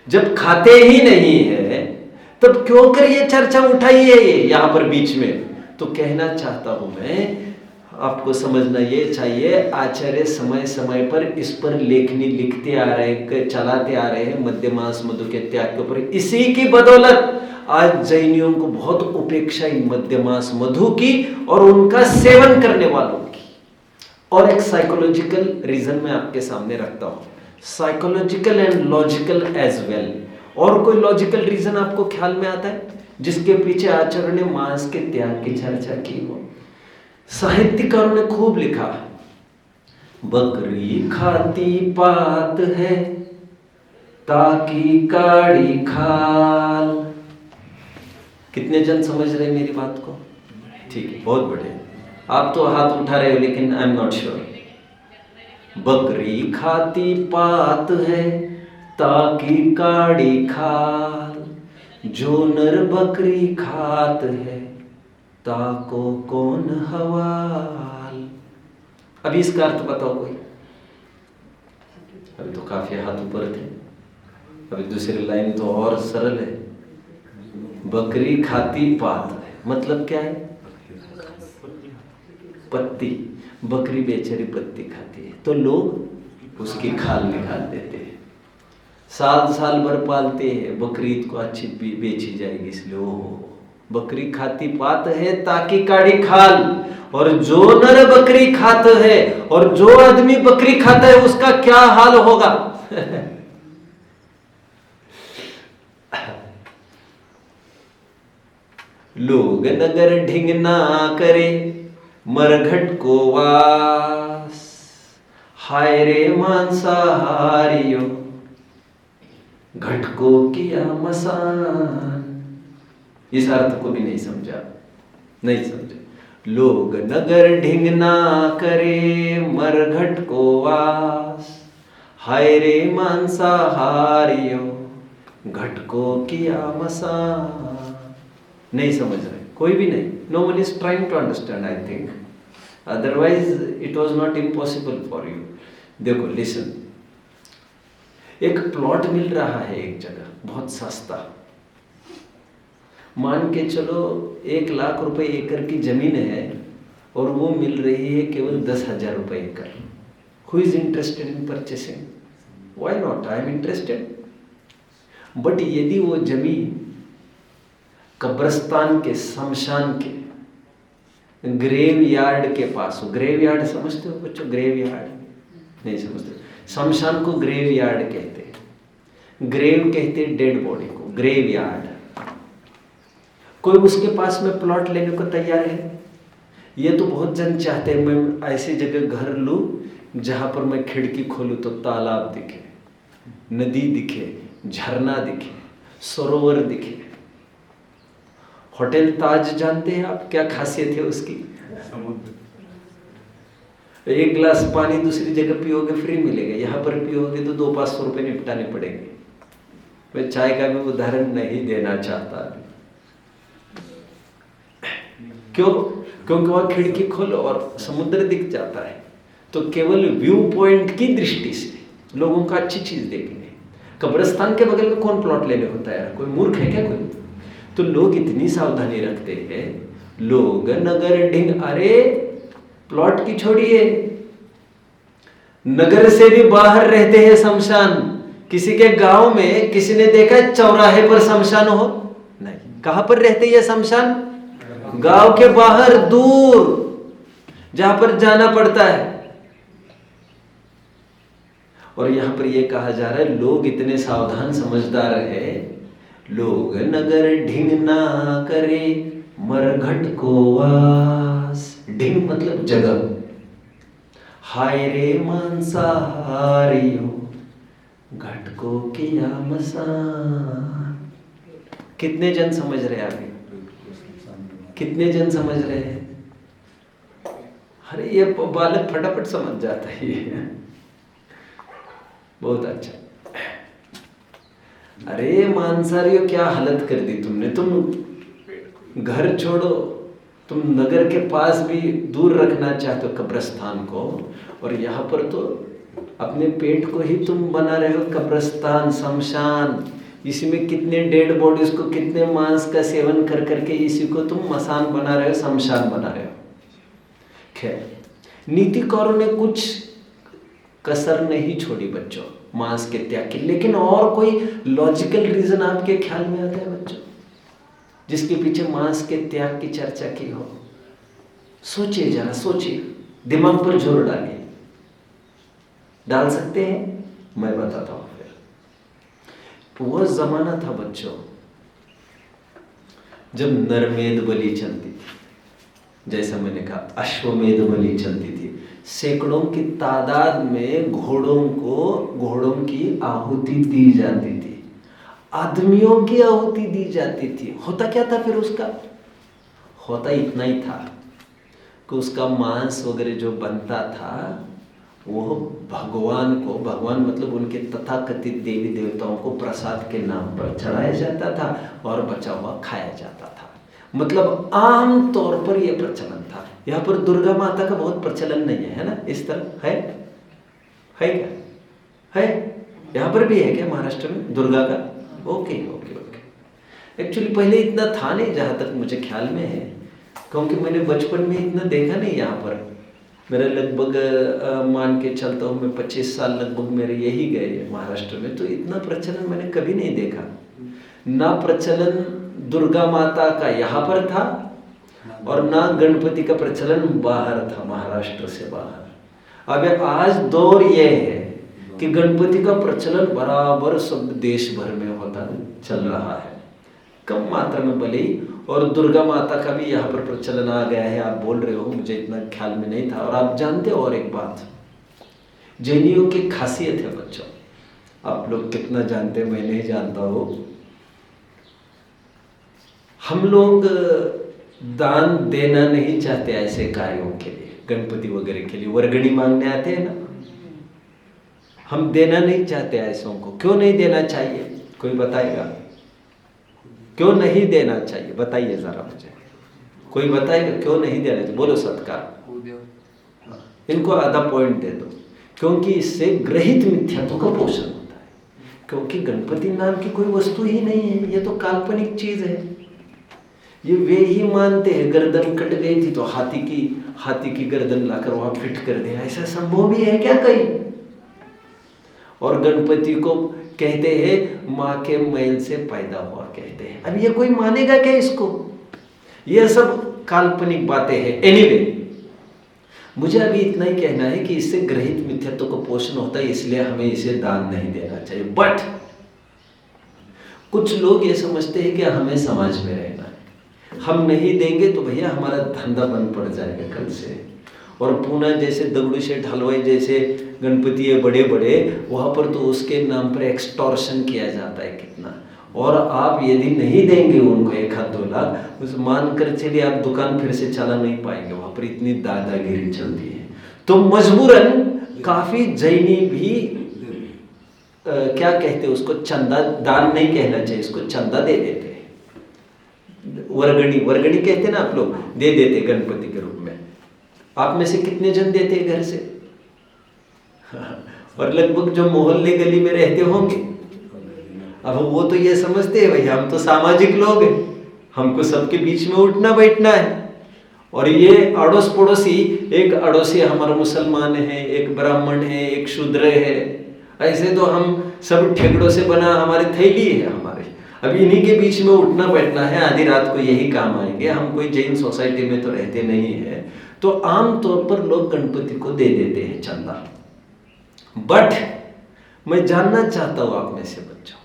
जब खाते ही नहीं है तब क्यों कर ये चर्चा उठाई है ये यहाँ पर बीच में? तो कहना चाहता हूं मैं, आपको समझना ये चाहिए, आचार्य समय समय पर इस पर लेखनी लिखते आ रहे हैं, चलाते आ रहे हैं मध्य मांस मधु के त्याग के ऊपर। इसी की बदौलत आज जैनियों को बहुत उपेक्षा इन मध्य मांस मधु की और उनका सेवन करने वालों की। और एक साइकोलॉजिकल रीजन मैं आपके सामने रखता हूं, psychological and logical as well. और कोई लॉजिकल रीजन आपको ख्याल में आता है जिसके पीछे आचार्य ने मांस के त्याग की चर्चा की हो? साहित्यकारों ने खूब लिखा, बकरी खाती पात है ताकि काड़ी खाल। कितने जन समझ रहे मेरी बात को? ठीक है, बहुत बढ़िया। आप तो हाथ उठा रहे हो लेकिन आई एम नॉट श्योर। बकरी खाती पात है ताकि काड़ी खाल, जो नर बकरी खात है ताको कौन हवाल। अभी इसका अर्थ बताओ कोई? अभी तो काफी हाथ ऊपर थे, अभी दूसरी लाइन तो और सरल है। बकरी खाती पात है मतलब क्या है? पत्ती। बकरी बेचारी पत्ती खाती है तो लोग उसकी खाल निकाल देते हैं, साल साल भर पालते हैं, बकरी को अच्छी बेची जाएगी इसलिए। ओ बकरी खाती पात है ताकि काड़ी खाल, और जो नर बकरी खाता है और जो आदमी बकरी खाता है उसका क्या हाल होगा? लोग नगर ढिंग ना करे मरघट को वास, हाय रे मांसाहारियों घट को किया मसान। इस अर्थ को भी नहीं समझा। नहीं समझे। लोग नगर ढिंगना करे मरघट को वास, हाय रे मांसाहारियों घट को किया मसान। नहीं समझ रहे कोई भी नहीं। No one is trying to understand I think, otherwise it was not impossible for you. देखो लिसन, एक प्लॉट मिल रहा है एक जगह बहुत सस्ता, मान के चलो 1 लाख रुपए एकड़ की जमीन है और वो मिल रही है केवल 10,000 रुपए एकड़। Who is interested in purchasing? Why not, I am interested. But यदि वो जमीन कब्रिस्तान के, शमशान के, ग्रेव यार्ड के पास हो, ग्रेव यार्ड समझते हो बच्चों? ग्रेव यार्ड नहीं समझते? शमशान को ग्रेव यार्ड कहते हैं, ग्रेव कहते हैं डेड बॉडी को, ग्रेव यार्ड। कोई उसके पास में प्लॉट लेने को तैयार है? ये तो बहुत जन चाहते हैं मैं ऐसी जगह घर लूं जहां पर मैं खिड़की खोलूं तो तालाब दिखे, नदी दिखे, झरना दिखे, सरोवर दिखे। होटल ताज जानते हैं आप, क्या खासियत है उसकी? एक गिलास पानी दूसरी जगह पियोगे फ्री मिलेगा, यहाँ पर पियोगे तो 200-500 रुपये निपटाने पड़ेंगे। मैं चाय का भी उदाहरण नहीं देना चाहता। क्यों? क्योंकि वहां खिड़की खोलो और समुद्र दिख जाता है, तो केवल व्यू पॉइंट की दृष्टि से लोगों का अच्छी चीज देखेंगे। कब्रिस्तान के बगल में कौन प्लॉट लेने होता है? कोई मूर्ख है क्या कोई? तो लोग इतनी सावधानी रखते हैं। लोग नगर ढिंग, अरे प्लॉट की छोड़िए, नगर से भी बाहर रहते हैं शमशान। किसी के गांव में किसी ने देखा चौराहे पर शमशान हो? नहीं। कहां पर रहते हैं शमशान? गांव के बाहर, दूर, जहां पर जाना पड़ता है। और यहां पर यह कहा जा रहा है लोग इतने सावधान समझदार है, लोग नगर ढिंग ना करे मरघट को वास। ढिंग मतलब जगह। हाय रे मांसाहारियों घट को किया मसान। कितने जन समझ रहे हैं अभी? कितने जन समझ रहे हैं? अरे ये बालक फटाफट समझ जाता है ये। बहुत अच्छा। अरे मांसाहारियों क्या हालत कर दी तुमने। तुम घर छोड़ो, तुम नगर के पास भी दूर रखना चाहते हो कब्रिस्तान को, और यहाँ पर तो अपने पेट को ही तुम बना रहे हो कब्रिस्तान, शमशान। इसी में कितने डेड बॉडीज को, कितने मांस का सेवन कर करके इसी को तुम मसान बना रहे हो, शमशान बना रहे हो। खैर, नीतिकारों ने कुछ कसर नहीं छोड़ी बच्चों मांस के त्याग की। लेकिन और कोई लॉजिकल रीजन आपके ख्याल में आता है बच्चों, जिसके पीछे मांस के त्याग की चर्चा की हो? सोचिए जरा, सोचिए, दिमाग पर जोर डालिए। डाल सकते हैं? मैं बताता हूं। फिर वह जमाना था बच्चों जब नरमेध बलि चलती थी। जैसा मैंने कहा, अश्वमेध बलि चलती थी। सैकड़ों की तादाद में घोड़ों की आहुति दी जाती थी, आदमियों की आहुति दी जाती थी। होता क्या था फिर उसका? होता इतना ही था कि उसका मांस वगैरह जो बनता था वो भगवान को, भगवान मतलब उनके तथाकथित देवी देवताओं को प्रसाद के नाम पर चढ़ाया जाता था और बचा हुआ खाया जाता था। मतलब आम तौर पर यह प्रचलन था। यहाँ पर दुर्गा माता का बहुत प्रचलन नहीं है, है ना? इस तरह है क्या? है? यहाँ पर भी है क्या महाराष्ट्र में दुर्गा का? ओके। एक्चुअली पहले इतना था नहीं, जहाँ तक मुझे ख्याल में है, क्योंकि मैंने बचपन में इतना देखा नहीं। यहाँ पर मेरा लगभग मान के चलता हूँ मैं 25 साल लगभग मेरे यही गए महाराष्ट्र में, तो इतना प्रचलन मैंने कभी नहीं देखा। ना प्रचलन दुर्गा माता का यहाँ पर था और ना गणपति का प्रचलन बाहर था, महाराष्ट्र से बाहर। अब आज दौर यह है कि गणपति का प्रचलन बराबर सब देश भर में होता चल रहा है, कम मात्रा में भले ही। और दुर्गा माता का भी यहाँ पर प्रचलन आ गया है। आप बोल रहे हो, मुझे इतना ख्याल में नहीं था। और आप जानते हो और एक बात, जैनियों की खासियत है बच्चों, आप लोग कितना जानते हैं मैं नहीं जानता हूँ। हम लोग दान देना नहीं चाहते ऐसे कार्यों के लिए, गणपति वगैरह के लिए वर्गणी मांगने आते हैं ना, हम देना नहीं चाहते ऐसों को। क्यों नहीं देना चाहिए, कोई बताएगा? क्यों नहीं देना चाहिए, बताइए जरा मुझे, कोई बताएगा क्यों नहीं देना चाहिए? बोलो सत्कार, इनको आधा पॉइंट दे दो। क्योंकि इससे ग्रहित मिथ्यात्व का पोषण होता है। क्योंकि गणपति नाम की कोई वस्तु ही नहीं है, ये तो काल्पनिक चीज है। ये वे ही मानते हैं गर्दन कट गई थी तो हाथी की गर्दन लाकर वहां फिट कर दिया, ऐसा संभव भी है क्या कहीं? और गणपति को कहते हैं माँ के मैल से पैदा हुआ कहते हैं। अब ये कोई मानेगा क्या इसको? ये सब काल्पनिक बातें हैं। एनीवे, मुझे अभी इतना ही कहना है कि इससे ग्रहित मिथ्यात्व को पोषण होता है, इसलिए हमें इसे दान नहीं देना चाहिए। बट कुछ लोग ये समझते हैं कि हमें समाज में रहना है, हम नहीं देंगे तो भैया हमारा धंधा बंद पड़ जाएगा कल से। और पूना जैसे दगड़ू शेठ हलवाई जैसे गणपति है बड़े बड़े, वहाँ पर तो उसके नाम पर एक्सटॉर्शन किया जाता है कितना। और आप यदि नहीं देंगे उनको 1-2 लाख, उस मान कर चलिए आप दुकान फिर से चला नहीं पाएंगे, वहाँ पर इतनी दादागिरी चलती है। तो मजबूरन काफी जैनी भी क्या कहते हैं उसको, चंदा, दान नहीं कहना चाहिए इसको, चंदा दे देते हैं। वर्गणी कहते हैं ना आप लोग, दे देते गणपति के रूप में। आप में से कितने जन देते हैं घर से? और लगभग जो मोहल्ले गली में रहते होंगे, अब वो तो ये समझते हैं भैया हम तो सामाजिक लोग हैं, हमको सबके बीच में उठना बैठना है। और ये अड़ोस पड़ोसी, एक अड़ोसी हमारा मुसलमान है, एक ब्राह्मण है, एक शूद्र है, ऐसे तो हम सब ठेकड़ों से बना हमारे थैली है हमारे। अब इन्हीं के बीच में उठना बैठना है, आधी रात को यही काम आएंगे। हम कोई जैन सोसाइटी में तो रहते नहीं है, तो आम तौर पर लोग गणपति को दे देते हैं चंदा। बट मैं जानना चाहता हूँ आप में से बच्चों,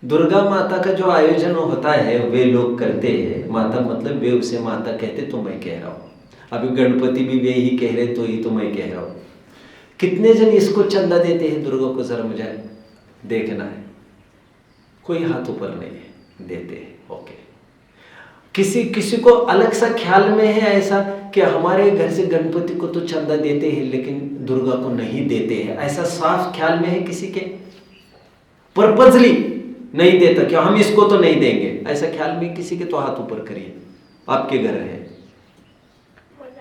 दुर्गा माता का जो आयोजन होता है वे लोग करते हैं, माता मतलब वे उसे माता कहते तो मैं कह रहा हूँ, अभी गणपति भी वे ही कह रहे तो ही तो मैं कह रहा हूँ। कितने जन इसको चंदा देते हैं दुर्गा को, जरा मुझे देखना है। कोई हाथ ऊपर नहीं है, देते हैं। ओके, किसी को अलग सा ख्याल में है ऐसा कि हमारे घर से गणपति को तो चंदा देते हैं लेकिन दुर्गा को नहीं देते हैं, ऐसा साफ ख्याल में है किसी के? पर्पजली नहीं देता क्या हम इसको तो नहीं देंगे, ऐसा ख्याल में किसी के? तो हाथ ऊपर करिए, आपके घर है।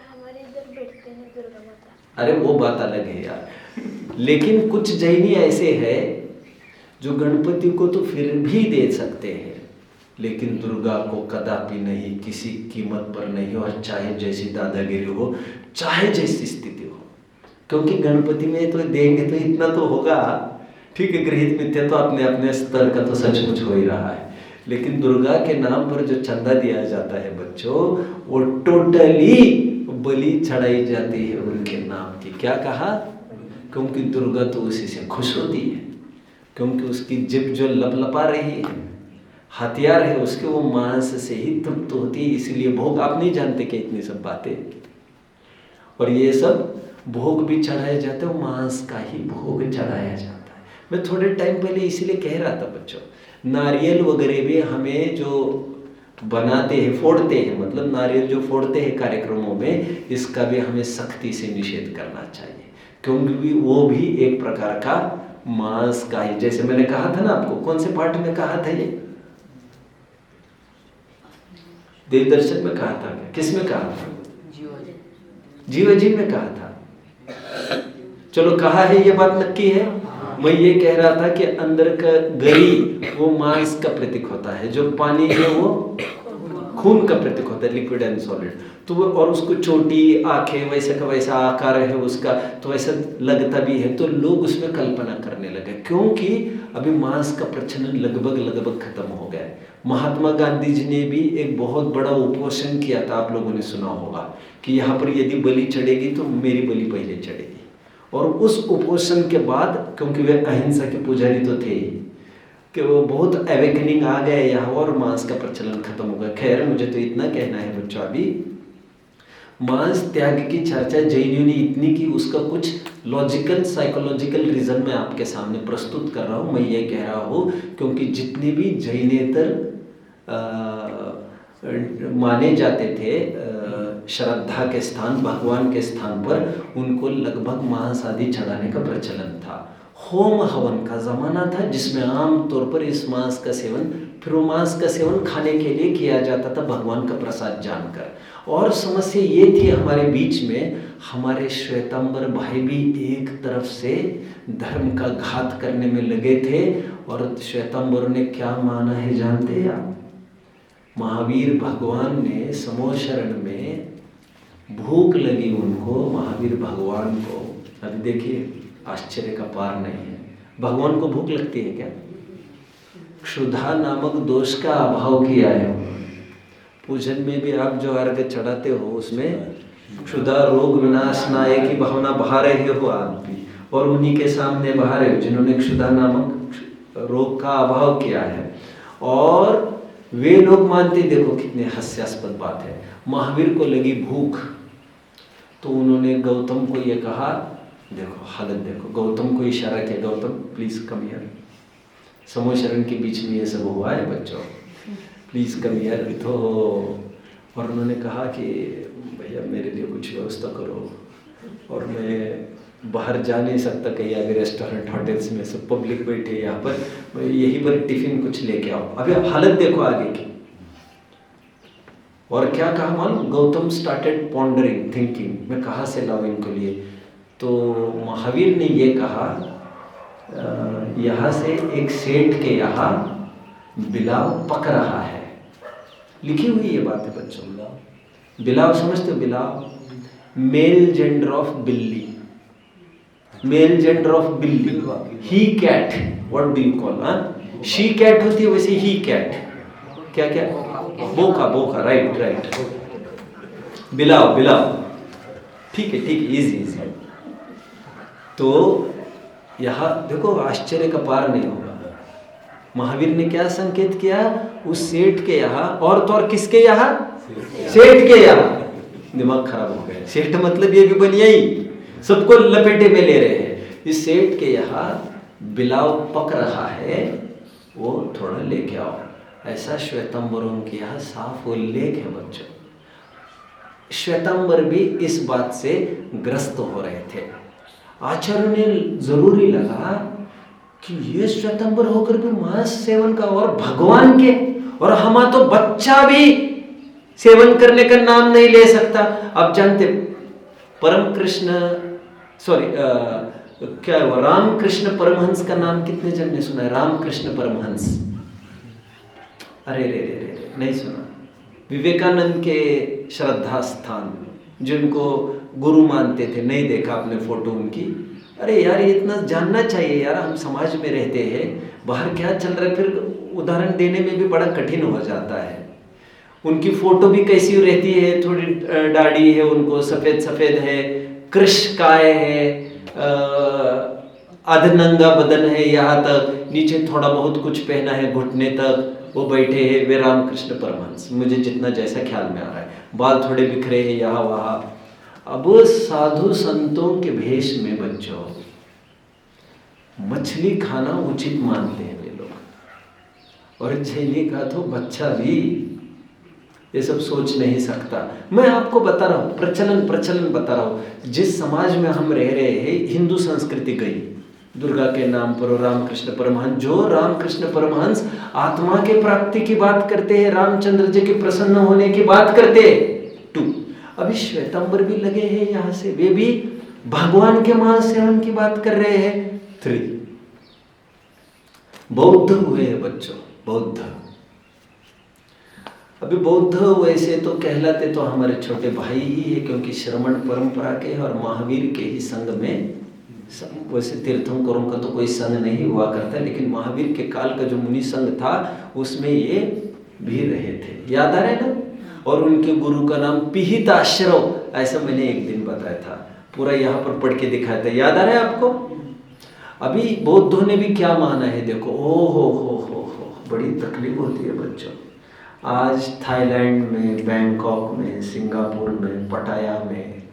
हमारे इधर बैठते हैं दुर्गा माता। अरे वो बात अलग है यार, लेकिन कुछ जैनी ऐसे है जो गणपति को तो फिर भी दे सकते हैं लेकिन दुर्गा को कदापि नहीं, किसी कीमत पर नहीं, और चाहे जैसी दादागिरी हो, चाहे जैसी स्थिति हो। क्योंकि गणपति में तो देंगे तो इतना तो होगा, ठीक है, गृहित मिथ्या तो अपने अपने स्तर का तो सचमुच हो ही रहा है। लेकिन दुर्गा के नाम पर जो चंदा दिया जाता है बच्चों, वो टोटली बलि चढ़ाई जाती है उनके नाम की। क्या कहा? क्योंकि दुर्गा तो उसी से खुश होती है, क्योंकि उसकी जिभ जो लपलपा रही है, हथियार है उसके, वो मांस से ही तृप्त होती है, इसलिए भोग। आप नहीं जानते कि इतनी सब बातें, और ये सब भोग भी चढ़ाया जाता है, मांस का ही भोग चढ़ाया जाता है। मैं थोड़े टाइम पहले इसीलिए कह रहा था बच्चों, नारियल वगैरह भी हमें जो बनाते हैं, फोड़ते हैं, मतलब नारियल जो फोड़ते हैं कार्यक्रमों में, इसका भी हमें सख्ती से निषेध करना चाहिए, क्योंकि वो भी एक प्रकार का मांस का ही, जैसे मैंने कहा था ना आपको, कौन से पाठ में कहा था ये? देव दर्शन में कहा था क्या? किस में कहा था? जीवाजी में कहा था। चलो कहा है, ये बात नक्की है। मैं ये कह रहा था कि अंदर का गरी वो मांस का प्रतीक होता है, जो पानी है वो खून का प्रतीक होता है, लिक्विड एंड सॉलिड। तो वो, और उसको चोटी, आंखें, वैसे का वैसा आकार है उसका, तो वैसा लगता भी है। तो लोग उसमें कल्पना करने लगे, क्योंकि अभी मांस का प्रचलन लगभग खत्म हो गया है। महात्मा गांधी जी ने भी एक बहुत बड़ा उपोषण किया था, आप लोगों ने सुना होगा, कि यहाँ पर यदि बलि चढ़ेगी तो मेरी बलि पहले चढ़ेगी। और उस उपोषण के बाद, क्योंकि वे अहिंसा के पुजारी तो थे ही, कि वो बहुत अवेकनिंग आ गया यहाँ और मांस का प्रचलन खत्म हो गया। खैर, मुझे तो इतना कहना है बच्चों, अभी मांस त्याग की चर्चा जैनियों ने इतनी की, उसका कुछ लॉजिकल साइकोलॉजिकल रीज़न मैं आपके सामने प्रस्तुत कर रहा हूँ। मैं ये कह रहा हूँ क्योंकि जितने भी जैनेतर माने जाते थे श्रद्धा के स्थान, भगवान के स्थान पर उनको लगभग मांस आदि चढ़ाने का प्रचलन था। होम हवन का ज़माना था जिसमें आम तौर पर इस मांस का सेवन, फिर वो मांस का सेवन खाने के लिए किया जाता था भगवान का प्रसाद जानकर। और समस्या ये थी हमारे बीच में, हमारे श्वेतांबर भाई भी एक तरफ से धर्म का घात करने में लगे थे। और श्वेतांबरों ने क्या माना है जानते हैं आप? महावीर भगवान ने समूह शरण में भूख लगी उनको, महावीर भगवान को, अभी देखिए आश्चर्य का पार नहीं है, भगवान को भूख लगती है क्या? क्षुधा नामक दोष का अभाव किया है उन्होंने। पूजन में भी आप जो अर्घ चढ़ाते हो उसमें क्षुधा रोग विनाशनाय की भावना बहा रहे हो आप भी, और उन्हीं के सामने बहा रहे हो जिन्होंने क्षुधा नामक रोग का अभाव किया है। और वे लोग मानते, देखो कितने हास्यास्पद बात है, महावीर को लगी भूख तो उन्होंने गौतम को ये कहा, देखो हालत देखो, गौतम को इशारा किया, गौतम प्लीज कम हियर, समूह शरण के बीच में ये सब हुआ है बच्चों, प्लीज कम हियर। तो और उन्होंने कहा कि भैया मेरे लिए कुछ व्यवस्था करो, और मैं बाहर जा नहीं सकता कहीं, अगर रेस्टोरेंट होटल्स में सब पब्लिक बैठे यहाँ पर, यहीं पर टिफिन कुछ लेके आओ। अभी आप हालत देखो आगे की। और क्या कहा मालूम? गौतम स्टार्टेड पॉन्डरिंग, थिंकिंग, मैं कहाँ से लाऊं इनको लिए। तो महावीर ने ये कहा, यहाँ से एक सेठ के यहाँ बिलाव पक रहा है, लिखी हुई ये बात है बच्चों। बिलाव समझते हो? बिलाव मेल जेंडर ऑफ बिल्ली, मेल जेंडर ऑफ बिल्ली। He cat, what do you call? She cat होती है, वैसे ही कैट क्या क्या, बोका, बोका, राइट राइट, बिलाव, बिलाव, ठीक है ठीक है, इजी इजी। तो यहाँ देखो आश्चर्य का पार नहीं होगा। महावीर ने क्या संकेत किया? उस सेठ के यहाँ, और तो और किसके यहाँ? सेठ के यहाँ। दिमाग खराब हो गया, सेठ मतलब ये भी बनिया ही, सबको लपेटे में ले रहे हैं। इस सेठ के यहाँ बिलाव पक रहा है, वो थोड़ा लेके आओ। ऐसा श्वेतांबरों के यहाँ साफ उल्लेख है बच्चों। श्वेतांबर भी इस बात से ग्रस्त हो रहे थे। आचार्य ने जरूरी लगा कि ये श्वेतांबर होकर भी मांस सेवन का, और भगवान के, और हमारा तो बच्चा भी सेवन करने का नाम नहीं ले सकता। अब जानते परम कृष्ण, सॉरी क्या है वो, रामकृष्ण परमहंस का नाम कितने जन ने सुना है? रामकृष्ण परमहंस, अरे रे रे रे, नहीं सुना। विवेकानंद के श्रद्धा स्थान, जिनको गुरु मानते थे, नहीं देखा आपने फोटो उनकी? अरे यार ये इतना जानना चाहिए यार, हम समाज में रहते हैं, बाहर क्या चल रहा है, फिर उदाहरण देने में भी बड़ा कठिन हो जाता है। उनकी फोटो भी कैसी रहती है, थोड़ी दाढ़ी है उनको, सफ़ेद सफ़ेद है, कृष्णकाय है, अधनंगा बदन है, यहाँ तक नीचे थोड़ा बहुत कुछ पहना है घुटने तक, वो बैठे हैं, वे रामकृष्ण परमहंस, मुझे जितना जैसा ख्याल में आ रहा है, बाल थोड़े बिखरे हैं यहाँ वहाँ। अब साधु संतों के भेष में बच्चों मछली खाना उचित मानते हैं वे लोग, और जैनी का तो बच्चा भी ये सब सोच नहीं सकता। मैं आपको बता रहा हूँ, प्रचलन बता रहा हूँ। जिस समाज में हम रह रहे हैं, हिंदू संस्कृति गई दुर्गा के नाम पर, रामकृष्ण परमहंस, जो रामकृष्ण परमहंस आत्मा के प्राप्ति की बात करते हैं, रामचंद्र जी के प्रसन्न होने की बात करते हैं, 2। अभी श्वेतांबर भी लगे हैं यहाँ से, वे भी भगवान के मांस सेवन की बात कर रहे हैं, 3। बौद्ध हुए हैं बच्चों, बौद्ध। अभी बौद्ध वैसे तो कहलाते तो हमारे छोटे भाई ही है, क्योंकि श्रमण परंपरा के और महावीर के ही संग में, वैसे तीर्थंकरों का तो कोई संग नहीं हुआ करता, लेकिन महावीर के काल का जो मुनि संघ था उसमें ये भी रहे थे, याद आ रहा है ना? और उनके गुरु का नाम पिहिताश्रव, ऐसा मैंने एक दिन बताया था, पूरा यहाँ पर पढ़ के दिखाया था, याद आ रहा है आपको? अभी बौद्धों ने भी क्या माना है देखो, ओ हो, बड़ी तकलीफ होती है बच्चों। आज थाईलैंड में, बैंकॉक में, सिंगापुर में, पटाया में,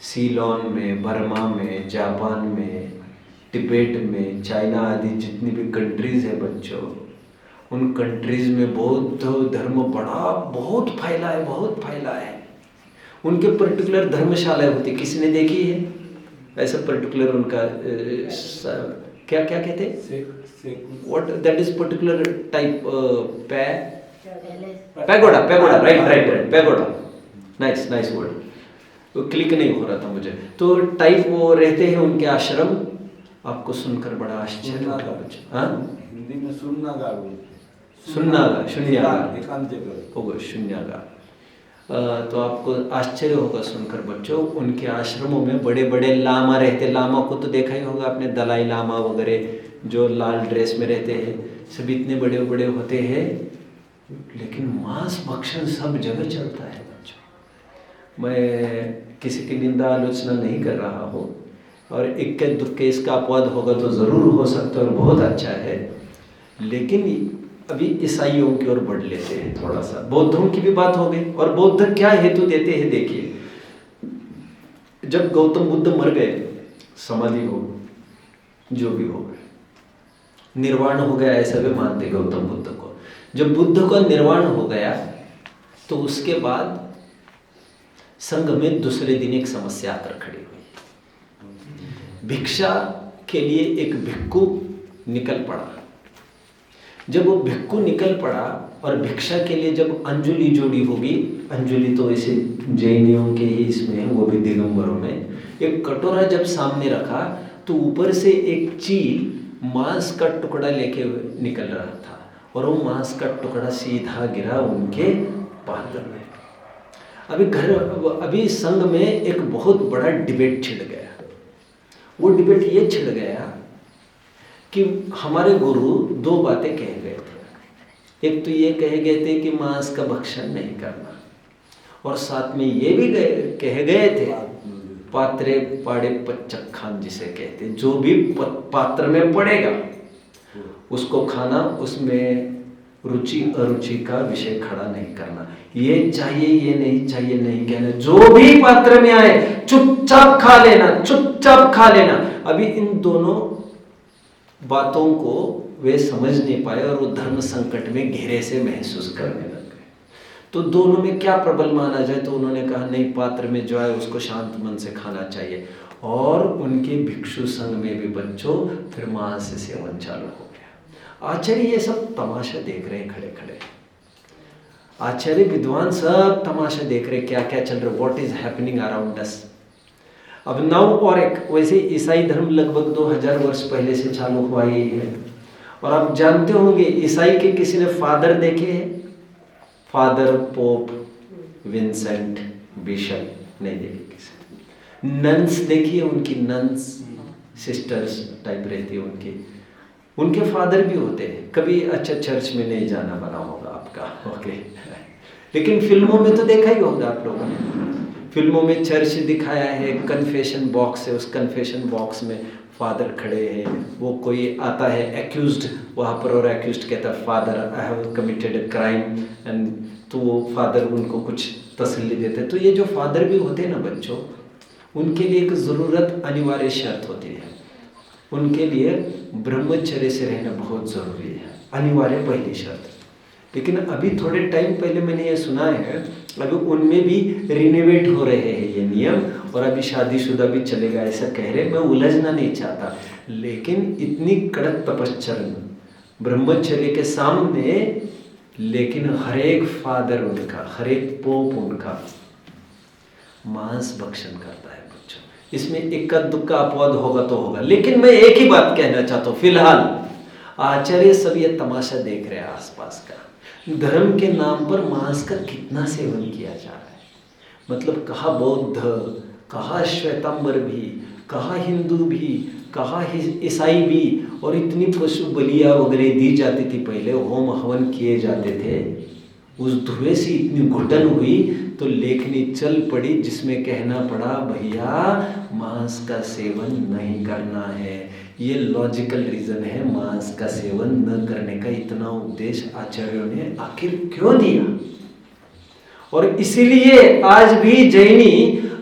सीलोन में, बर्मा में, जापान में, तिब्बत में, चाइना आदि जितनी भी कंट्रीज़ है बच्चों, उन कंट्रीज में बौद्ध धर्म बहुत फैला है। उनके पर्टिकुलर धर्मशालाएं होती, किसी ने देखी है ऐसा पर्टिकुलर उनका क्या कहते हैं, what that is particular type, pagoda, right, pagoda, nice word, तो क्लिक नहीं हो रहा था मुझे। तो टाइप वो रहते हैं उनके आश्रम, आपको सुनकर बड़ा आश्चर्य होगा बच्चों। हाँ, हिंदी में शून्यागार होगा, शून्यागार। तो आपको आश्चर्य होगा सुनकर बच्चों, उनके आश्रमों में बड़े बड़े लामा रहते। लामा को तो देखा ही होगा आपने, दलाई लामा वगैरह जो लाल ड्रेस में रहते हैं, सब इतने बड़े बड़े होते हैं, लेकिन मांस भक्षण सब जगह चलता है बच्चों। मैं किसी की निंदा आलोचना नहीं कर रहा हूँ, और इक्के दुक्के इसका अपवाद होगा तो ज़रूर हो सकता है और बहुत अच्छा है, लेकिन अभी ईसाइयों की ओर बढ़ लेते हैं थोड़ा सा। बौद्धों की भी बात हो गई, और बौद्ध क्या हेतु देते हैं देखिए। जब गौतम बुद्ध मर गए, समाधि हो जो भी हो गए, निर्वाण हो गया ऐसा भी मानते गौतम बुद्ध को। जब बुद्ध का निर्वाण हो गया तो उसके बाद संघ में दूसरे दिन एक समस्या आकर खड़ी हुई। भिक्षा के लिए एक भिक्खु निकल पड़ा। जब वो भिक्खु निकल पड़ा और भिक्षा के लिए जब अंजुली जोड़ी होगी, अंजुली तो ऐसे जैनियों के ही इसमें है, वो भी दिगंबरों में, एक कटोरा जब सामने रखा तो ऊपर से एक चील मांस का टुकड़ा लेके निकल रहा था, और वो मांस का टुकड़ा सीधा गिरा उनके पात्र में। अभी संघ में एक बहुत बड़ा डिबेट छिड़ गया। वो डिबेट ये छिड़ गया कि हमारे गुरु दो बातें कह गए थे। एक तो ये कह गए थे कि मांस का भक्षण नहीं करना, और साथ में ये भी कह गए थे पात्रे पाड़े पच्चखान जिसे कहते, जो भी पात्र में पड़ेगा उसको खाना, उसमें रुचि अरुचि का विषय खड़ा नहीं करना, ये चाहिए ये नहीं चाहिए नहीं कहना, जो भी पात्र में आए चुपचाप खा लेना। अभी इन दोनों बातों को वे समझ नहीं पाए और वो धर्म संकट में घेरे से महसूस करने लग गए। तो दोनों में क्या प्रबल माना जाए, तो उन्होंने कहा नहीं, पात्र में जो है उसको शांत मन से खाना चाहिए। और उनके भिक्षु संघ में भी बच्चों फिर मांस से सेवन चालू हो गया। आचार्य ये सब तमाशा देख रहे हैं खड़े खड़े, आचार्य विद्वान सब तमाशा देख रहे क्या क्या चल रहा, what is happening around us. अब नव और एक वैसे ईसाई धर्म लगभग 2000 वर्ष पहले से चालू हुआ ही है। और आप जानते होंगे ईसाई के किसी ने फादर देखे हैं? फादर पोप विंसेंट बिशप नहीं देखे किसी। नन्स देखिए, उनकी नन्स सिस्टर्स टाइप रहती है उनके फादर भी होते हैं। कभी अच्छा चर्च में नहीं जाना बना होगा आपका, ओके। लेकिन फिल्मों में तो देखा ही होगा आप लोगों ने, फिल्मों में चर्च दिखाया है, कन्फेशन बॉक्स है, उस कन्फेशन बॉक्स में फादर खड़े हैं, वो कोई आता है एक्यूज्ड वहाँ पर, और एक्यूज्ड कहता है father I have committed a crime, and तो वो फादर उनको कुछ तसल्ली देते हैं। तो ये जो फादर भी होते हैं ना बच्चों, उनके लिए एक ज़रूरत अनिवार्य शर्त होती है, उनके लिए ब्रह्मचर्य से रहना बहुत ज़रूरी है, अनिवार्य पहली शर्त। लेकिन अभी थोड़े टाइम पहले मैंने ये सुना है, अभी उनमें भी रिनोवेट हो रहे हैं ये नियम, और अभी शादीशुदा भी चलेगा ऐसा कह रहे। मैं उलझना नहीं चाहता, लेकिन इतनी कड़क तपश्चर्या ब्रह्मचर्य के सामने, लेकिन हर एक फादर उनका, हर एक पोप उनका मांस भक्षण करता है बच्चों। इसमें इक्का दुक्का अपवाद होगा तो होगा, लेकिन मैं एक ही बात कहना चाहता हूँ, फिलहाल आचार्य सब ये तमाशा देख रहे हैं आसपास का। धर्म के नाम पर मांस का कितना सेवन किया जा रहा है, मतलब कहा बौद्ध, कहा श्वेतांबर भी, कहा हिंदू भी, कहा ईसाई भी, और इतनी पशु बलियाँ वगैरह दी जाती थी पहले, होम हवन किए जाते थे। उस धुएं से इतनी घुटन हुई तो लेखनी चल पड़ी जिसमें कहना पड़ा भैया मांस का सेवन नहीं करना है। ये लॉजिकल रीज़न है मांस का सेवन न करने का। इतना उपदेश आचार्यों ने आखिर क्यों दिया? और इसीलिए आज भी जैनी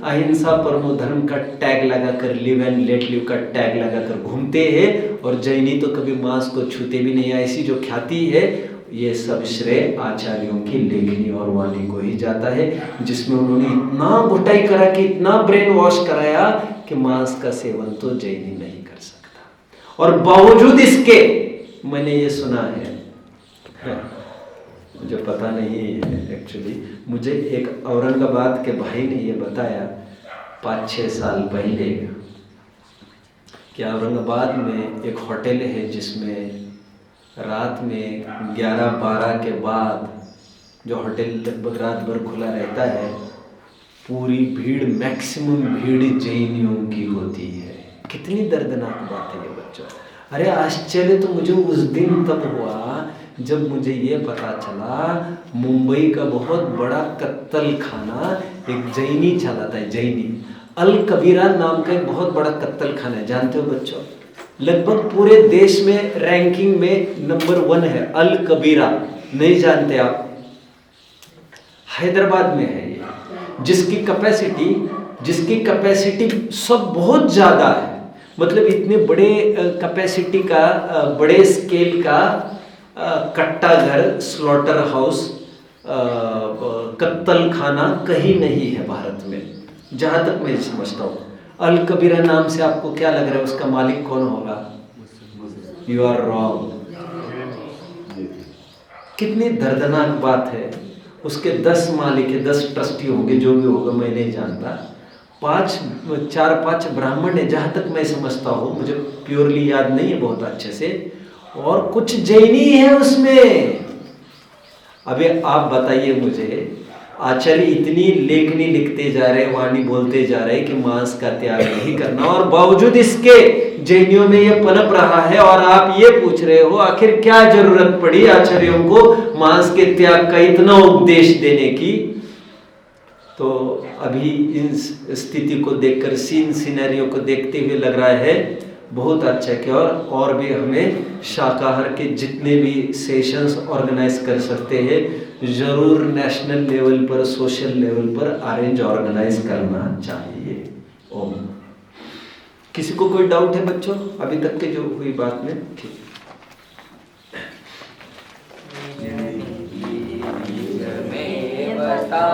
अहिंसा परमो धर्म का टैग लगाकर, लिव एंड लेट लिव का टैग लगाकर घूमते हैं, और जैनी तो कभी मांस को छूते भी नहीं। ऐसी जो ख्याति है ये सब श्रेय आचार्यों की लेखनी और वाणी को ही जाता है, जिसमें उन्होंने इतना घुटाई करा कि इतना ब्रेन वॉश कराया कि मांस का सेवन तो जैनी नहीं कर सकता। और बावजूद इसके मैंने ये सुना है, मुझे पता नहीं है एक्चुअली, मुझे एक औरंगाबाद के भाई ने ये बताया 5-6 साल पहले कि औरंगाबाद में एक होटल है जिसमें रात में 11-12 के बाद जो होटल लगभग रात भर खुला रहता है, पूरी भीड़, मैक्सिमम भीड़ जैनियों की होती है। कितनी दर्दनाक बात है ये बच्चों। अरे आश्चर्य तो मुझे उस दिन तब हुआ जब मुझे ये पता चला मुंबई का बहुत बड़ा कत्तल खाना एक जैनी चलाता है, जैनी अल कबीरा नाम का एक बहुत बड़ा कत्तल खाना है, जानते हो बच्चों? लगभग पूरे देश में रैंकिंग में नंबर 1 है अल कबीरा, नहीं जानते आप? हैदराबाद में है ये, जिसकी कैपेसिटी सब बहुत ज़्यादा है, मतलब इतने बड़े कैपेसिटी का, बड़े स्केल का कट्टा घर, स्लॉटर हाउस, कत्तल खाना कहीं नहीं है भारत में, जहाँ तक मैं समझता हूँ। अल कबीरा नाम से आपको क्या लग रहा है उसका मालिक कौन होगा? You are wrong. कितनी दर्दनाक बात है। उसके 10 मालिक है, 10 ट्रस्टी होंगे, जो भी होगा मैं नहीं जानता। 4-5 ब्राह्मण है जहाँ तक मैं समझता हूँ, मुझे प्योरली याद नहीं है बहुत अच्छे से, और कुछ जैनी है उसमें। अभी आप बताइए मुझे, आचार्य इतनी लेखनी लिखते जा रहे, वाणी बोलते जा रहे कि मांस का त्याग नहीं करना, और बावजूद इसके जैनियों में ये पनप रहा है। और आप ये पूछ रहे हो आखिर क्या जरूरत पड़ी आचार्यों को मांस के त्याग का इतना उपदेश देने की? तो अभी इन स्थिति को देखकर, सीन सिनेरियो को देखते हुए लग रहा है बहुत अच्छा कि और भी हमें शाकाहार के जितने भी सेशंस ऑर्गेनाइज कर सकते हैं, ज़रूर नेशनल लेवल पर, सोशल लेवल पर अरेंज ऑर्गेनाइज करना चाहिए। ओम। किसी को कोई डाउट है बच्चों अभी तक के जो हुई बात में? ठीक। बता